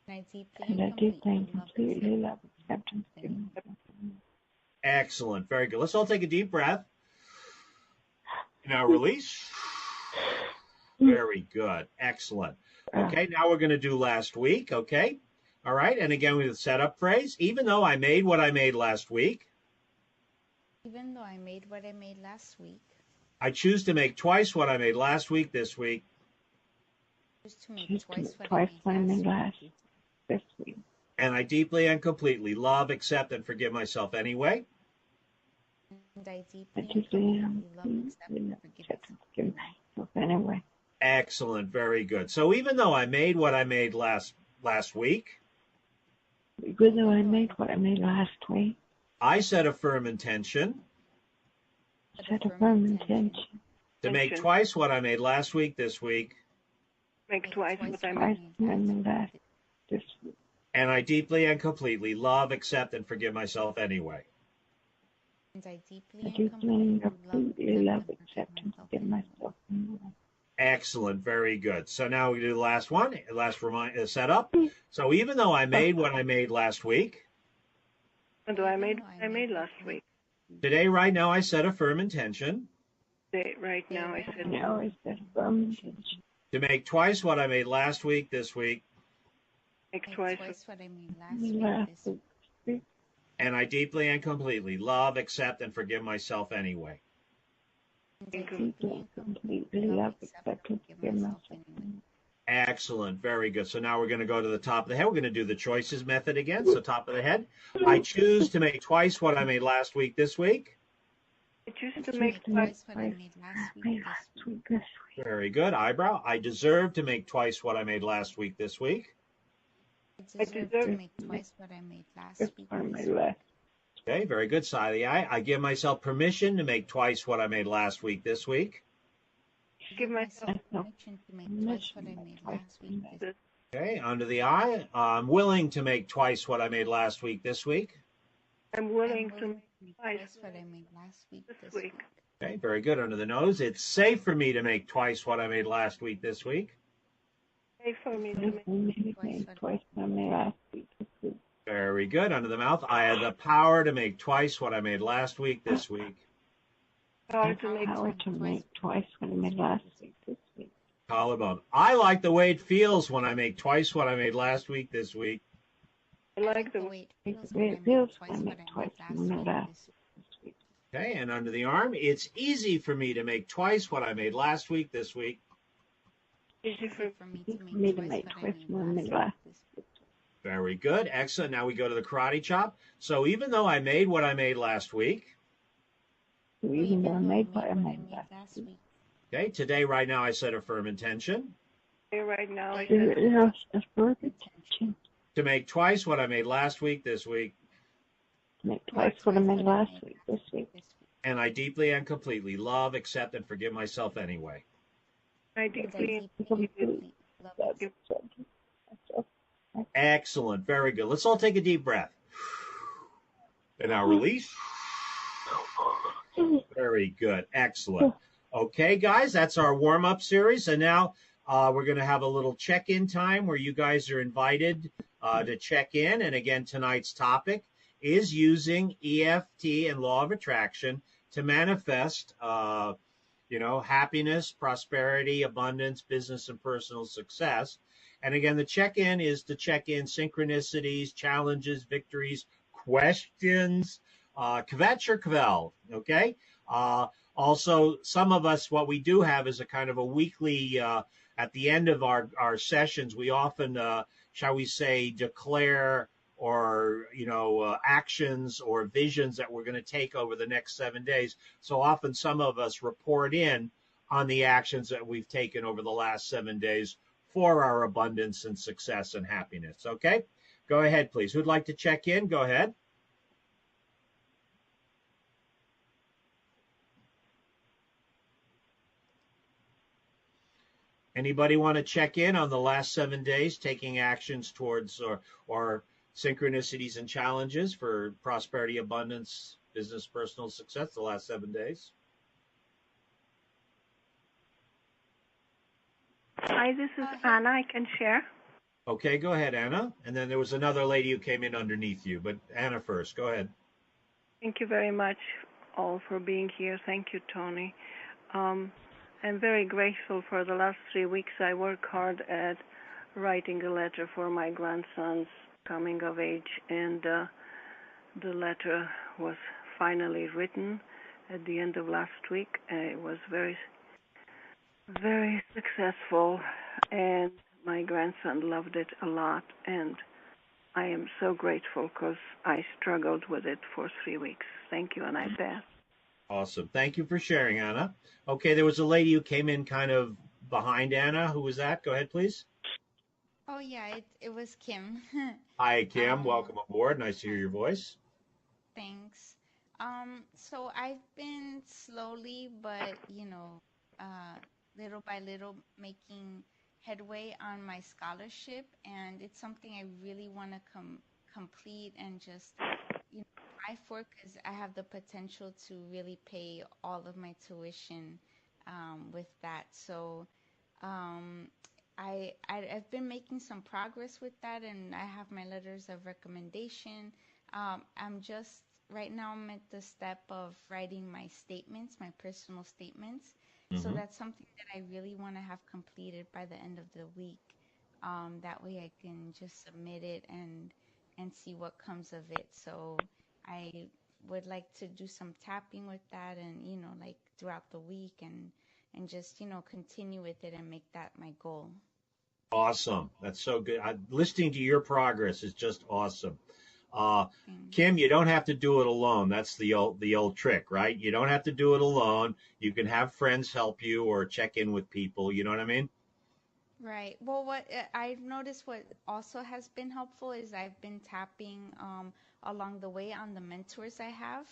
And I deeply and completely love, accept, and forgive myself. Excellent. Very good. Let's all take a deep breath. Now release. Very good. Excellent. Okay, now we're going to do last week, okay? All right, and again with the setup phrase. Even though I made what I made last week. Even though I made what I made last week. I choose to make twice what I made last week this week. Choose to make twice what I made last week this week. And I deeply and completely love, accept, and forgive myself anyway. And I deeply and completely love, accept, and forgive myself anyway. Excellent. Very good. So even though I made what I made last week. Even though I made what I made last week. I set a firm intention. To make twice what I made last week this week. Make twice what I made last this week. And I deeply and completely love, accept, and forgive myself anyway. And I deeply and completely love, accept, and forgive myself anyway. Excellent. Very good. So now we do the last one, setup. So even though I made what I made last week. And I made what I made last week. Today, right now, I set a firm intention. Today, right now, I set a firm intention. To make twice what I made last week this week. Make twice what I made last week this week. And I deeply and completely love, accept, and forgive myself anyway. Excellent. Very good. So now we're going to go to the top of the head. We're going to do the choices method again. So top of the head. I choose to make twice what I made last week this week. I choose to make twice what I made last week this week. Very good. Eyebrow. I deserve to make twice what I made last week this week. I deserve to make twice what I made last week this week. Okay, very good. Side of the eye. I give myself permission to make twice what I made last week this week. Give myself permission to make twice what I made last week this week. Okay, under the eye. I'm willing to make twice what I made last week this week. I'm willing to make twice what I made last week this week. Okay, very good. Under the nose. It's safe for me to make twice what I made last week this week. Safe for me to make twice what I made last week this week. Very good. Under the mouth. I have the power to make twice what I made last week this week. Power to make twice what I made last week this week. Collarbone. I like the way it feels when I make twice what I made last week this week. I like the way it feels when I make twice what I made last week. Okay, and under the arm, it's easy for me to make twice what I made last week this week. Easy for me to make twice what I made last week. Very good. Excellent. Now we go to the karate chop. So even though I made what I made last week. Even though I made what I made last week. Okay, today, right now, I set a firm intention. Right now, I set a firm intention. To make twice what I made last week this week. To make twice what I made last week this week. And I deeply and completely love, accept, and forgive myself anyway. I deeply and completely love, accept, myself. Excellent. Very good. Let's all take a deep breath. And now release. Very good. Excellent. Okay, guys, that's our warm-up series. And now we're going to have a little check-in time where you guys are invited to check in. And again, tonight's topic is using EFT and law of attraction to manifest, happiness, prosperity, abundance, business, and personal success. And again, the check-in is to check in synchronicities, challenges, victories, questions, kvetch or kvel, okay? Also, some of us, what we do have is a kind of a weekly, at the end of our sessions, we often, shall we say, declare or, actions or visions that we're going to take over the next 7 days. So often some of us report in on the actions that we've taken over the last 7 days for our abundance and success and happiness. Okay? Go ahead, please. Who'd like to check in? Go ahead. Anybody want to check in on the last 7 days, taking actions towards or synchronicities and challenges for prosperity, abundance, business, personal success the last 7 days? Hi, this is Anna. I can share. Okay, go ahead, Anna. And then there was another lady who came in underneath you, but Anna first. Go ahead. Thank you very much all for being here. Thank you, Tony. I'm very grateful for the last 3 weeks. I worked hard at writing a letter for my grandson's coming of age, and the letter was finally written at the end of last week. It was very, very successful, and my grandson loved it a lot, and I am so grateful because I struggled with it for 3 weeks. Thank you, and I pass. Awesome. Thank you for sharing, Anna. Okay, there was a lady who came in kind of behind Anna. Who was that? Go ahead, please. Oh, yeah, it was Kim. Hi, Kim. Welcome aboard. Nice to hear your voice. Thanks. So I've been slowly, but, little by little making headway on my scholarship, and it's something I really want to complete and just, fight for, because I have the potential to really pay all of my tuition with that. So I've been making some progress with that, and I have my letters of recommendation. Right now I'm at the step of writing my statements, my personal statements, So that's something that I really want to have completed by the end of the week. That way I can just submit it and see what comes of it. So I would like to do some tapping with that and, you know, like throughout the week and just, you know, continue with it and make that my goal. Awesome. That's so good. Listening to your progress is just awesome. Kim, you don't have to do it alone. That's the old trick, right? You don't have to do it alone. You can have friends help you or check in with people. You know what I mean? Right. Well, what I've noticed what also has been helpful is I've been tapping along the way on the mentors I have.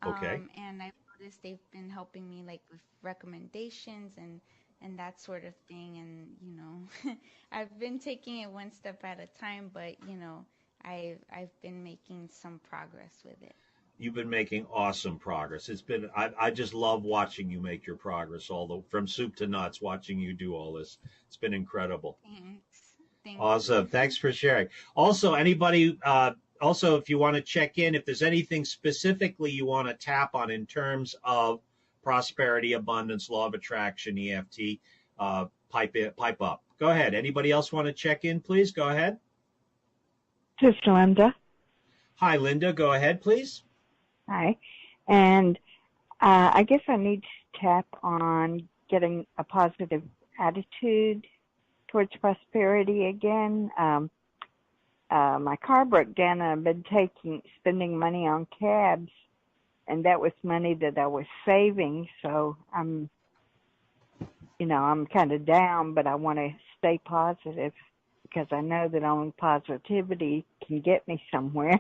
Okay. And I've noticed they've been helping me like with recommendations and that sort of thing. And, you know, I've been taking it one step at a time, but, you know, I've been making some progress with it. You've been making awesome progress. I just love watching you make your progress, from soup to nuts, watching you do all this. It's been incredible. Thanks. Awesome. Thanks for sharing. Also, anybody, if you want to check in, if there's anything specifically you want to tap on in terms of prosperity, abundance, law of attraction, EFT, pipe up. Go ahead. Anybody else want to check in, please? Go ahead. This is Linda. Hi, Linda. Go ahead, please. Hi. And I guess I need to tap on getting a positive attitude towards prosperity again. My car broke down and I've been spending money on cabs, and that was money that I was saving. So I'm kind of down, but I want to stay positive because I know that only positivity can get me somewhere.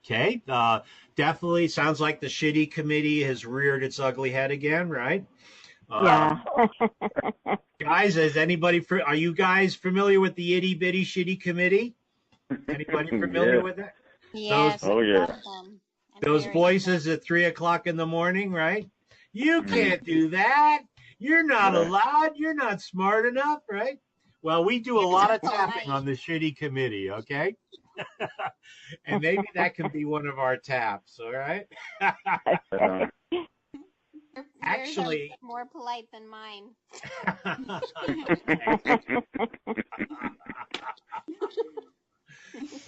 Okay. Definitely sounds like the shitty committee has reared its ugly head again, right? Yeah. Guys, are you guys familiar with the itty bitty shitty committee? Anybody familiar with that? Yes. Those voices at 3:00 in the morning, right? You can't do that. You're not allowed. You're not smart enough, right? Well, we do a lot of tapping on the shitty committee, okay? And maybe that can be one of our taps, all right? Actually, more polite than mine.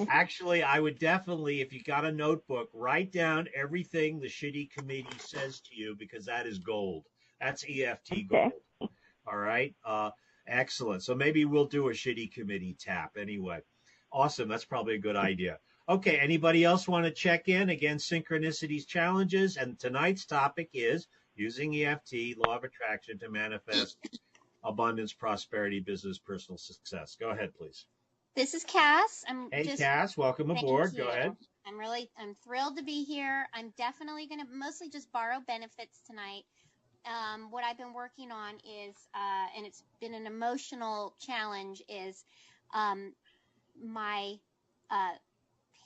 Actually, I would definitely, if you got a notebook, write down everything the shitty committee says to you, because that is gold. That's EFT gold. All right. Excellent. So maybe we'll do a shitty committee tap anyway. Awesome. That's probably a good idea. Okay. Anybody else want to check in? Again, synchronicities challenges. And tonight's topic is using EFT, law of attraction, to manifest abundance, prosperity, business, personal success. Go ahead, please. This is Cass. Cass, welcome aboard. Go ahead. I'm thrilled to be here. I'm definitely going to mostly just borrow benefits tonight. What I've been working on is, and it's been an emotional challenge, is my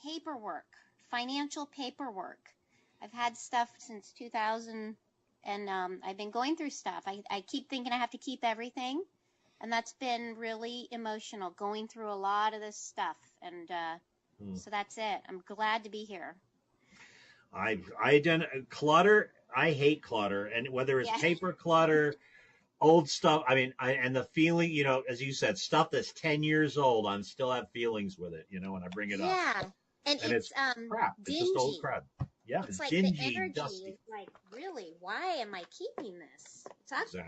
paperwork, financial paperwork. I've had stuff since 2000, and I've been going through stuff. I keep thinking I have to keep everything, and that's been really emotional, going through a lot of this stuff. And so that's it. I'm glad to be here. Clutter. I hate clutter, and whether it's paper clutter, old stuff. I mean, and the feeling, as you said, stuff that's 10 years old, I still have feelings with it, when I bring it up. Yeah, and it's crap. Dingy. It's just old crap. Yeah, it's like dingy, the energy dusty. is like, really, why am I keeping this?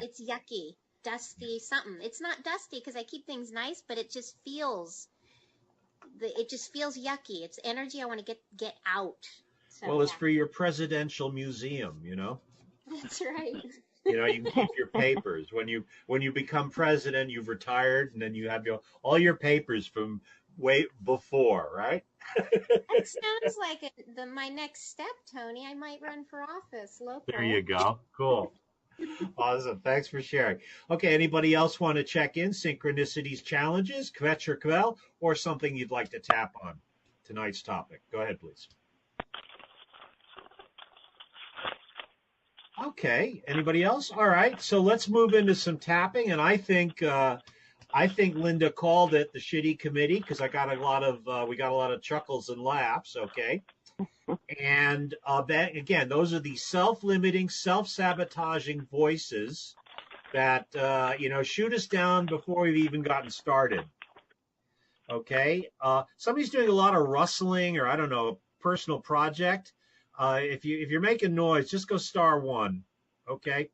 It's yucky, dusty, something. It's not dusty because I keep things nice, but it just feels yucky. It's energy I want to get out. So, well, it's for your presidential museum, That's right. You can keep your papers. When you become president, you've retired, and then you have all your papers from way before, right? That sounds like my next step, Tony. I might run for office local. There you go. Cool. Awesome. Thanks for sharing. Okay, anybody else want to check in? Synchronicities challenges, Kvetch or Kvel, or something you'd like to tap on tonight's topic? Go ahead, please. Okay. Anybody else? All right. So let's move into some tapping, and I think Linda called it the shitty committee because we got a lot of chuckles and laughs. Okay. And that, again, those are the self-limiting, self-sabotaging voices that, shoot us down before we've even gotten started. Okay. Somebody's doing a lot of rustling, or I don't know, personal project. If you're making noise, just go *1. Okay.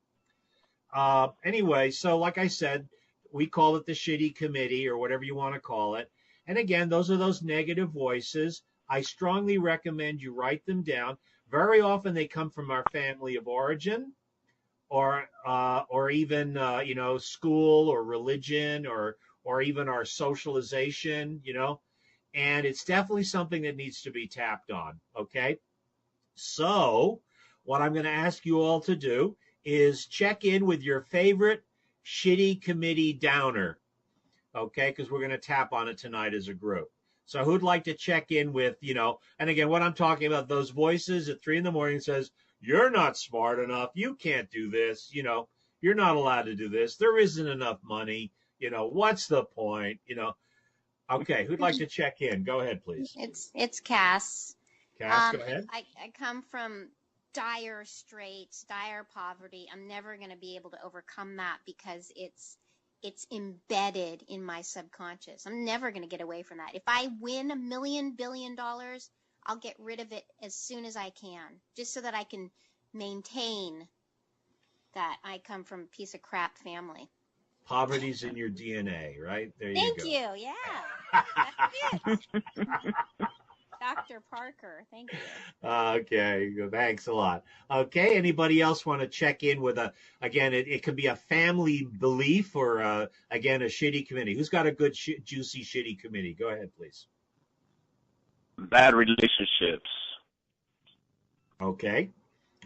Anyway, so like I said, we call it the shitty committee or whatever you want to call it. And again, those are those negative voices. I strongly recommend you write them down. Very often they come from our family of origin, or even school or religion, or even our socialization, and it's definitely something that needs to be tapped on. Okay. So what I'm going to ask you all to do is check in with your favorite shitty committee downer. Okay. Because we're going to tap on it tonight as a group. So who'd like to check in with, and again, what I'm talking about, those voices at 3 a.m. says, you're not smart enough. You can't do this. You're not allowed to do this. There isn't enough money. What's the point? Okay, who'd like to check in? Go ahead, please. It's Cass. Cass, go ahead. I come from dire straits, dire poverty. I'm never going to be able to overcome that because it's embedded in my subconscious. I'm never going to get away from that. If I win $1 billion, I'll get rid of it as soon as I can, just so that I can maintain that I come from a piece of crap family. Poverty's in your DNA, right? There you go. Thank you. Yeah. That's it. Dr. Parker, thank you. Okay, thanks a lot. Okay, anybody else want to check in with again, it could be a family belief or, again, a shitty committee. Who's got a good, juicy, shitty committee? Go ahead, please. Bad relationships. Okay,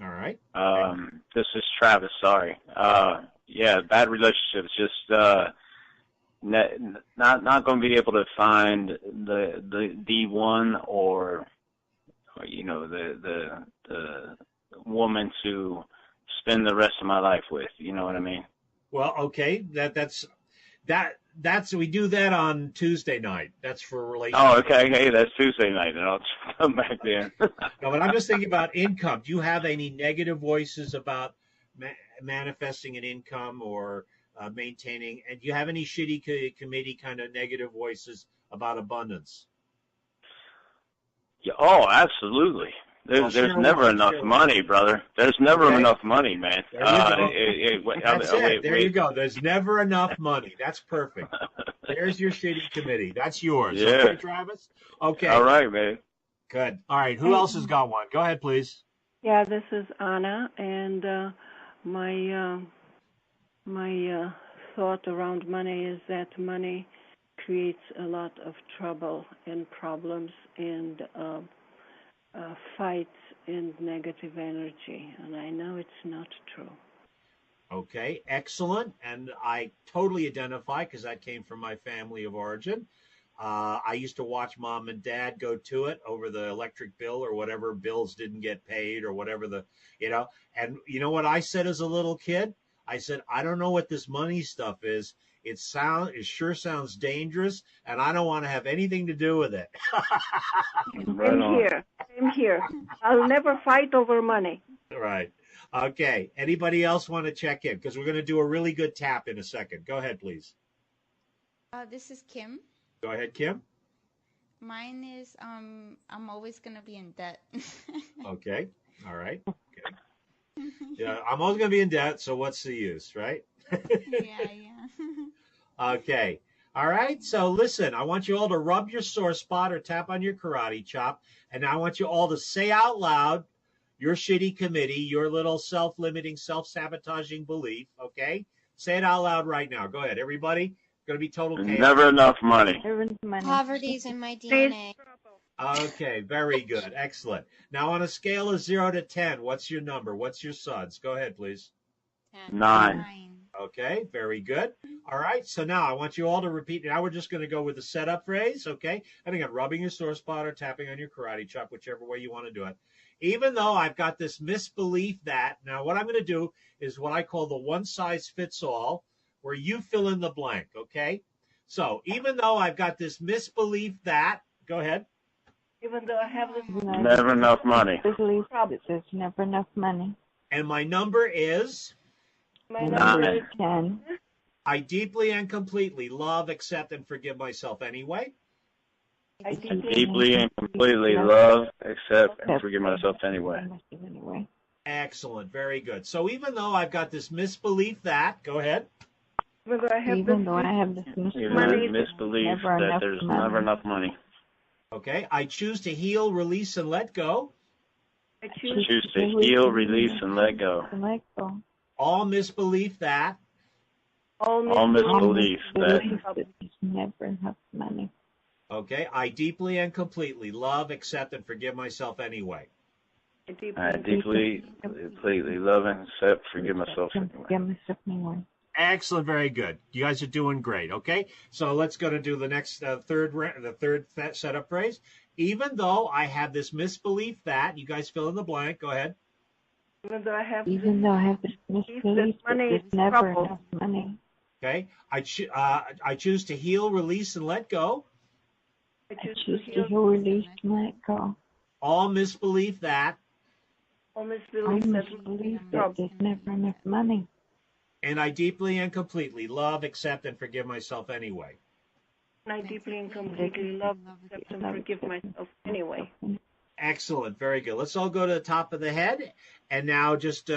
all right. This is Travis, sorry. Yeah, bad relationships, just not going to be able to find the one or the woman to spend the rest of my life with. You know what I mean? Well, okay, that's we do that on Tuesday night. That's for relationships. Oh, okay, hey, that's Tuesday night, and I'll come back then. No, but I'm just thinking about income. Do you have any negative voices about manifesting an income or maintaining? And do you have any shitty committee kind of negative voices about abundance? Yeah, oh, absolutely. There's never enough money, brother. There's never enough money, man. There you go. There's never enough money. That's perfect. There's your shitty committee. That's yours. Yeah. Okay, Travis? Okay. All right, man. Good. All right. Who else has got one? Go ahead, please. Yeah, this is Anna, and my thought around money is that money creates a lot of trouble and problems and fights and negative energy, and I know it's not true. Okay, excellent. And I totally identify because that came from my family of origin. I used to watch mom and dad go to it over the electric bill or whatever bills didn't get paid or whatever and you know what I said as a little kid? I said, I don't know what this money stuff is. It sure sounds dangerous, and I don't want to have anything to do with it. Same here. I'll never fight over money. Right. Okay. Anybody else want to check in? Because we're going to do a really good tap in a second. Go ahead, please. This is Kim. Go ahead, Kim. Mine is I'm always going to be in debt. Okay. All right. Okay. Yeah, I'm always going to be in debt, so what's the use, right? Yeah. Okay. All right. So listen, I want you all to rub your sore spot or tap on your karate chop. And I want you all to say out loud your shitty committee, your little self-limiting, self-sabotaging belief. Okay. Say it out loud right now. Go ahead, everybody. It's going to be total chaos. Never enough money. Poverty's in my DNA. Okay. Very good. Excellent. Now on a scale of 0 to 10, what's your number? What's your suds? Go ahead, please. 9. Okay, very good. All right, so now I want you all to repeat. Now we're just going to go with the setup phrase, okay? And again, rubbing your sore spot or tapping on your karate chop, whichever way you want to do it. Even though I've got this misbelief that, now what I'm going to do is what I call the one-size-fits-all, where you fill in the blank, okay? So even though I've got this misbelief that, go ahead. even though I have this Never enough money. belief that there's never enough money. And my number is, my My number number is is 10. I deeply and completely love, accept, and forgive myself anyway. I I deeply deeply and completely love, accept, and forgive myself anyway. Anyway. Excellent. Very good. So even though I've got this misbelief that, go ahead. even though I have Even this though I have this Even Money this misbelief never that enough there's money. never enough money. Okay. I choose to heal, release, and let go. I I choose choose to heal, release, and let go. Let go. All misbelief that, all All misbelief. misbelief that there's never enough money. okay, I deeply and completely love, accept, and forgive myself anyway. I deeply, completely love and accept, forgive myself anyway. Forgive myself anyway. Excellent. Very good. You guys are doing great. Okay. So let's go to do the next the third setup phrase. Even though I have this misbelief that, you guys fill in the blank. Go ahead. Even though I have Even though I have this misbelief that money there's is never trouble. enough money. Okay. I choose to heal, release, and let go. I I choose choose to to heal, release, and let go. All misbelief that, all I misbelief that misbelieve that trouble. there's never enough money. and I deeply and completely love, accept, and forgive myself anyway. And I deeply and completely love, accept, and forgive myself anyway. Excellent. Very good. Let's all go to the top of the head. And now just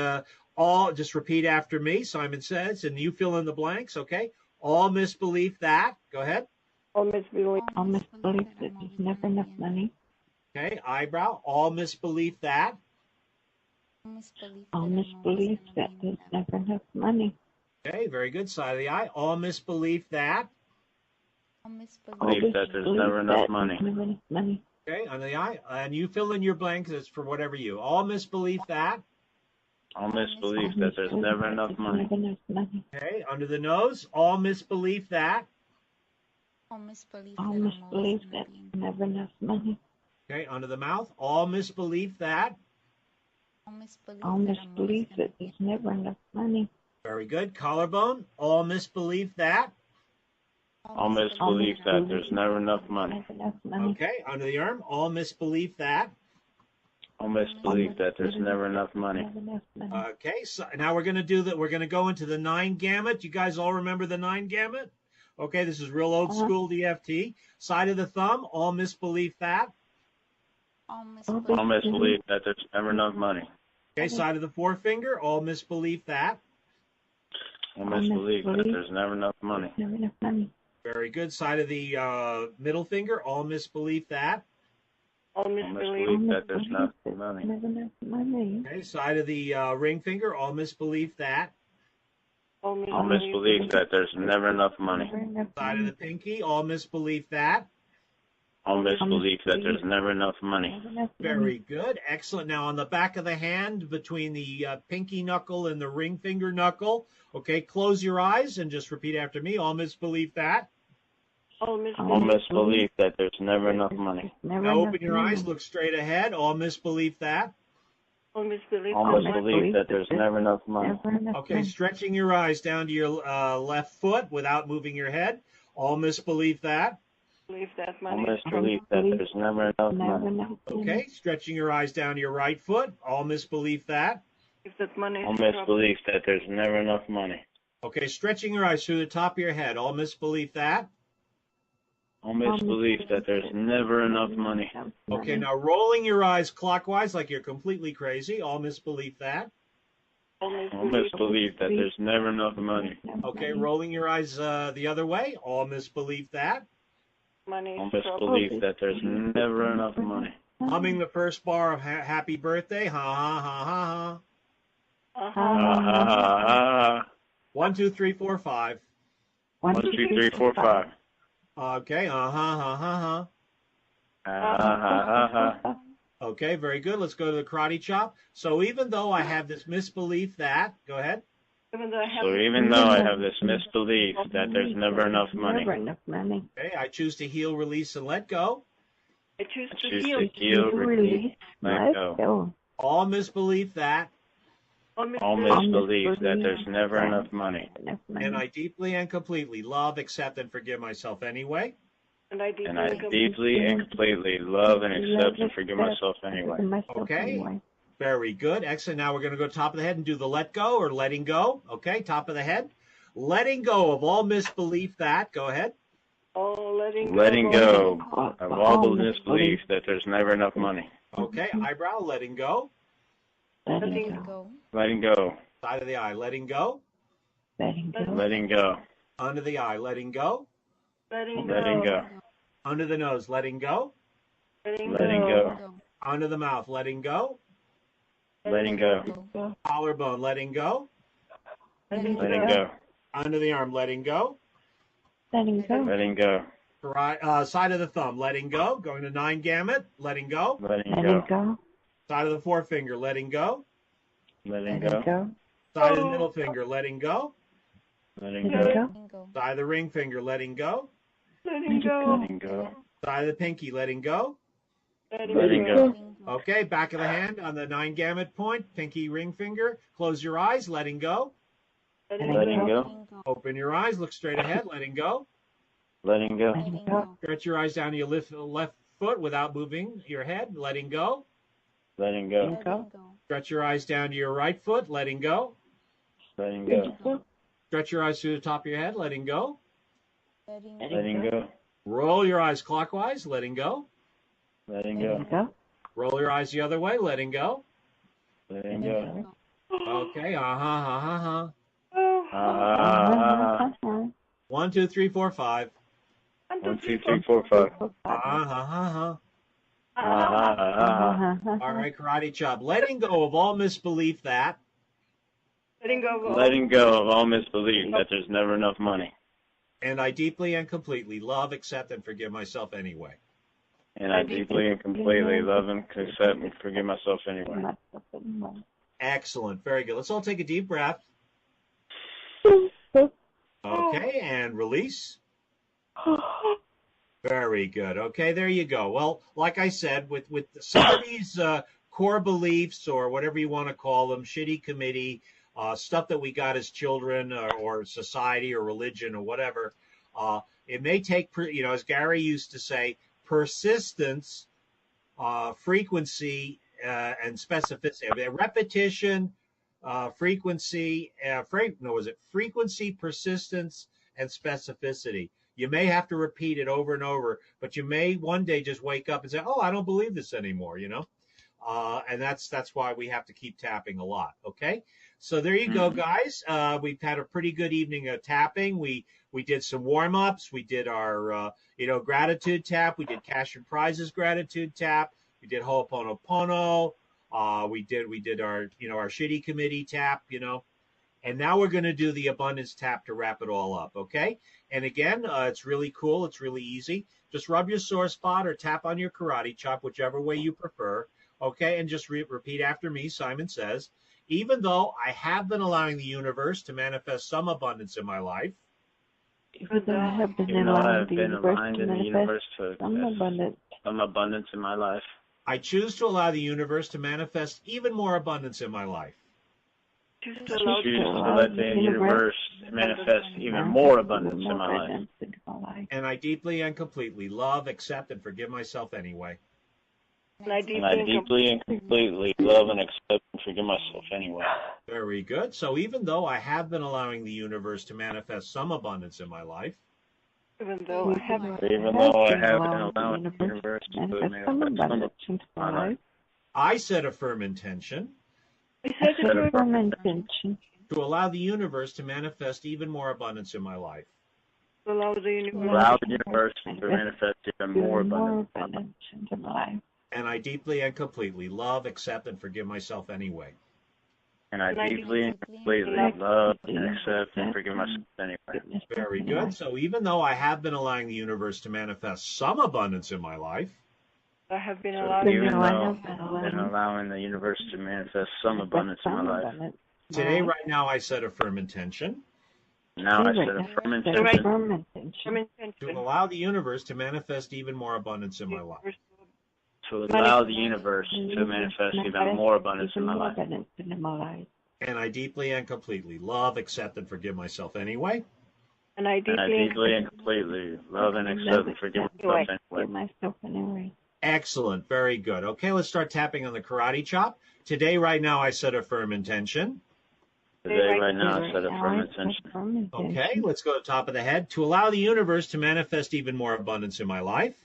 all just repeat after me. Simon says, and you fill in the blanks. Okay. All misbelief that. Go ahead. All misbelief. All misbelief that there's never enough money. Okay. Eyebrow. All misbelief that. All misbelief that there's never enough money. Okay. Very good. Side of the eye. All misbelief that. Believe that there's never enough money. Never enough money. Okay. Under the eye. And you fill in your blanks. It's for whatever you. All misbelief that. All misbelief that there's never enough money. Never enough money. Okay. Under the nose. All misbelief that. All misbelief that there's never enough money. Okay. Under the mouth. All misbelief that. All misbelief that there's never enough money. Very good. Collarbone. All misbelief that. All misbelief that there's never enough money. Never enough money. Okay. Under the arm. All misbelief that. All misbelief that there's never enough money. Never enough money. Okay. So now we're going to do that. We're going to go into the 9 gamut. You guys all remember the 9 gamut? Okay. This is real old school EFT. Side of the thumb. All misbelief that. All misbelief that there's never enough money. Okay. Side of the forefinger. All misbelief that. All misbelief that there's never enough money. Never enough money. Very good. Side of the middle finger. All misbelief that. All All misbelief. misbelief that there's not money. Never enough money. Okay. Side of the ring finger. All misbelief that. All All misbelief that there's never enough money. Never enough Side of the pinky. All misbelief that. All misbelief that there's never enough money. Never enough money. Very good. Excellent. Now on the back of the hand between the pinky knuckle and the ring finger knuckle. Okay. Close your eyes and just repeat after me. All misbelief that. All All misbelief. misbelief that there's never enough money. Never Now enough open your money. eyes. Look straight ahead. All misbelief that. All misbelief. All misbelief that there's never enough money. Never enough Okay. money. Stretching your eyes down to your left foot without moving your head. All misbelief that. Believe that All money is misbelief that there's never enough Never money. enough money. Okay. Stretching your eyes down to your right foot. All misbelief that. Believe that money All is trouble. misbelief that there's never enough money. Okay. Stretching your eyes through the top of your head. All misbelief that. All misbelief that there's never enough money. Okay. Now rolling your eyes clockwise like you're completely crazy. All misbelief that. All All misbelief. misbelief that there's never enough money. Okay. Rolling your eyes the other way. All misbelief that. Money All is trouble. misbelief that there's never enough money. Humming the first bar of Happy Birthday. Ha ha ha ha ha. Ha ha ha ha. 1, 2, 3, 4, 5. 1, 2, 3, 4, 5. Okay. Ha ha ha ha. Ha ha ha ha. Okay. Very good. Let's go to the karate chop. So even though I have this misbelief that, go ahead. Even though I have So even though I have this misbelief that there's never enough money, Never enough money. Okay. I choose to heal, release, and let go. I choose I to choose heal. to heal, release, let go. go. All misbelief that. All All misbelief. misbelief that there's never enough money. Enough money. And I deeply and completely love, accept, and forgive myself anyway. And I deeply and completely love and accept and forgive myself anyway. Okay. Very good. Excellent. Now we're going to go top of the head and do the let go or letting go. Okay, top of the head. Letting go of all misbelief that. Go ahead. Oh, letting go of all the misbelief that there's never enough money. Okay, eyebrow, letting go. Letting go. Letting go. Side of the eye, letting go. Letting go. Letting go. Under the eye, letting go. Letting go. Under the nose, letting go. Letting go. Under the mouth, letting go. Letting go. Collarbone, letting go. Letting go. Under the arm, letting go. Letting go. Letting go. Side of the thumb, letting go. Going to 9 gamut, letting go. Letting Letting go. go. Side of the forefinger, letting go. Letting Letting go. go. Side of the middle finger, letting go. Letting Letting go. go. Side of the ring finger, letting go. Letting go. Letting go. Side of the pinky, letting go. Letting go. Okay, back of the hand on the 9 gamut point, pinky ring finger. Close your eyes, letting go. Letting go. Open your eyes, look straight ahead, letting go. Letting go. Letting go. Stretch your eyes down to your left foot without moving your head, letting go. Letting go. Go. Stretch your eyes down to your right foot, letting go. Letting go. Stretch your eyes to the top of your head, letting go. Letting go. Roll your eyes clockwise, letting go. Letting Letting go. go. Roll your eyes the other way, letting go. Letting go. Okay, uh-huh. Ah. 1, 2, 3, 4, 5. 1, 2, 3, 4, 5. Uh-huh. Ah. All right, karate chop. Letting go of all misbelief that. Letting go. Letting go of all misbelief that there's never enough money. And I deeply and completely love, accept, and forgive myself anyway. And I deeply and completely love and accept and forgive myself anyway. Excellent. Very good. Let's all take a deep breath. Okay, and release. Very good. Okay, there you go. Well, like I said, with some of these core beliefs or whatever you want to call them, shitty committee, stuff that we got as children or society or religion or whatever, it may take, as Gary used to say, persistence, frequency, and specificity. Repetition, frequency, frequency, persistence, and specificity. You may have to repeat it over and over, but you may one day just wake up and say, "Oh, I don't believe this anymore," and that's why we have to keep tapping a lot. Okay, so there you go, guys. We've had a pretty good evening of tapping. We did some warm ups. We did our gratitude tap. We did cash and prizes gratitude tap. We did Ho'oponopono. We did our our shitty committee tap. And now we're going to do the abundance tap to wrap it all up, okay? And again, it's really cool. It's really easy. Just rub your sore spot or tap on your karate chop, whichever way you prefer, okay? And just repeat after me. Simon says, even though I have been allowing the universe to manifest some abundance in my life, Even though I have been allowing the universe to manifest some abundance in my life, I choose to allow the universe to manifest even more abundance in my life. Choose to let the universe manifest even more abundance in my life. And I deeply and completely love, accept, and forgive myself anyway. And I deeply and completely love and accept and forgive myself anyway. Very good. So even though I have been allowing the universe to manifest some abundance in my life, even though I have been allowing the universe to manifest some abundance in my life, I set a firm intention to allow the universe to manifest even more abundance in my life. allow the universe to manifest even more abundance in my life. And I deeply and completely love, accept, and forgive myself anyway. And I deeply and completely love, accept, and forgive myself anyway. Very good. So even though I have been allowing the universe to manifest some abundance in my life, I have been allowing the universe to manifest some abundance in my life. Today, right now, I set a firm intention. Now I set a firm intention to allow the universe to manifest even more abundance in my life. To allow the universe to manifest even more abundance in my life. And I deeply and completely love, accept, and forgive myself anyway. And I deeply and completely love and accept and forgive myself anyway. Excellent. Very good. Okay, let's start tapping on the karate chop. Today, right now, I set a firm intention. Today, right now, I set a firm intention. Okay, let's go to the top of the head. To allow the universe to manifest even more abundance in my life.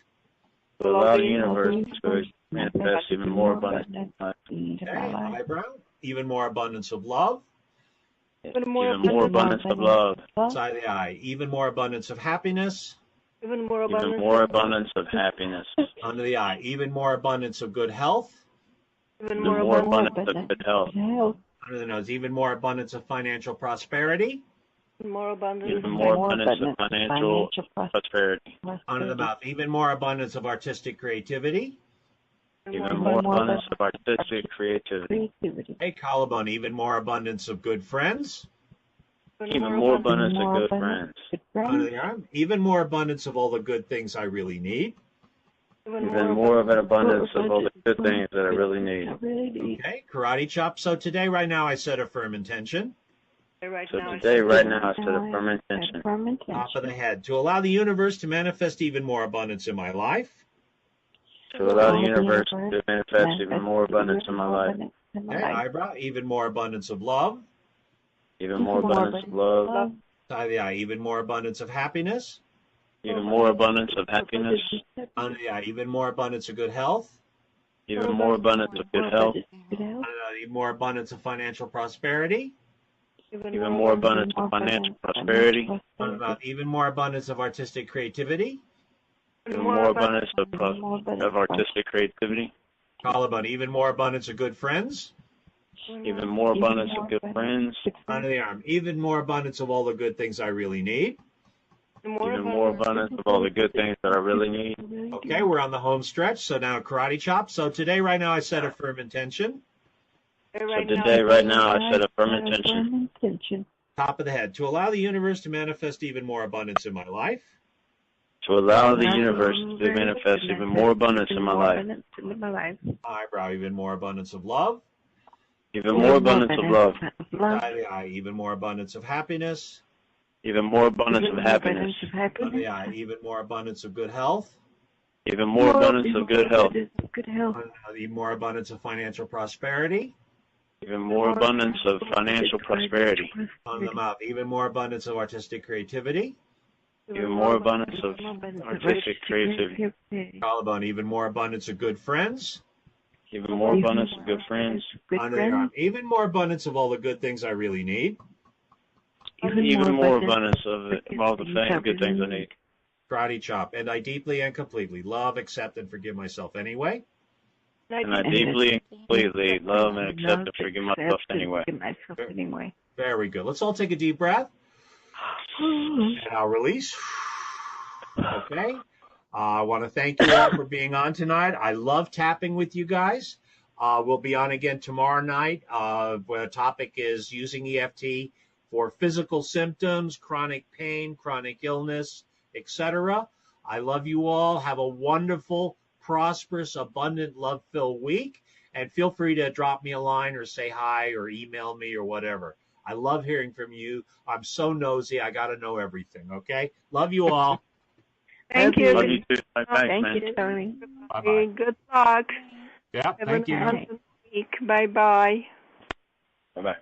To allow the universe to manifest even more abundance in my life. Okay, eyebrow. Even more abundance of love. Even more abundance of love. Side of the eye. Even more abundance of happiness. Even more abundance of happiness. Under the eye. Even more abundance of good health. Even more abundance of good health. Under the nose. Even more abundance of financial prosperity. Even more abundance of financial prosperity. Under the mouth. Even more abundance of artistic creativity. Even more abundance of artistic creativity. Hey, collarbone. Even more abundance of good friends. Even more abundance of good friends. Under the arm. Even more abundance of all the good things I really need. Even more of an abundance of all the good things that I really need. Okay, karate chop. So today, right now, I set a firm intention. Today, right now, I set a firm intention. Top of the head. To allow the universe to manifest even more abundance in my life. To allow the universe to manifest even more abundance in my life. Okay, eyebrow. Even more abundance of love. Even more abundance of love. Side of the eye. Even more abundance of happiness. Even more abundance of happiness. Under the eye. Even more abundance of good health. Even more abundance of good health. Even more abundance of financial prosperity. Even more abundance of financial prosperity. Even more abundance of artistic creativity. Even more abundance of artistic creativity. Collarbone. Even more abundance of good friends. Even more abundance of good friends. Under the arm. Even more abundance of all the good things I really need. Even more abundance of all the good things that I really need. Okay, we're on the home stretch, so now karate chop. So today, right now, I set a firm intention. So today, right now, I set a firm intention. Top of the head. To allow the universe to manifest even more abundance in my life. To allow the universe to manifest even more abundance in my life. Eyebrow. Even more abundance of love. Even more abundance of love. Side of the eye. Even more abundance of happiness. Even more abundance of happiness. Under the eye. Even more abundance of good health. Even more abundance of good health. Even more abundance of financial prosperity. Even more abundance of financial prosperity. On the mouth. Even more abundance of artistic creativity. Even more abundance of artistic creativity. Collarbone. Even more abundance of good friends. Even more abundance of good friends. Under the arm. Even more abundance of all the good things I really need. Even more abundance of all the good things I need. Karate chop. And I deeply and completely love, accept, and forgive myself anyway. And I deeply and completely love and accept and forgive myself anyway. Very good. Let's all take a deep breath. And I'll release. Okay. I want to thank you all for being on tonight. I love tapping with you guys. We'll be on again tomorrow night where the topic is using EFT for physical symptoms, chronic pain, chronic illness, etc. I love you all. Have a wonderful, prosperous, abundant, love-filled week. And feel free to drop me a line or say hi or email me or whatever. I love hearing from you. I'm so nosy. I got to know everything, okay? Love you all. Thank you. Love you too. Thank you, Tony. Bye-bye. Good luck. Yeah, thank you. Bye-bye. Bye-bye.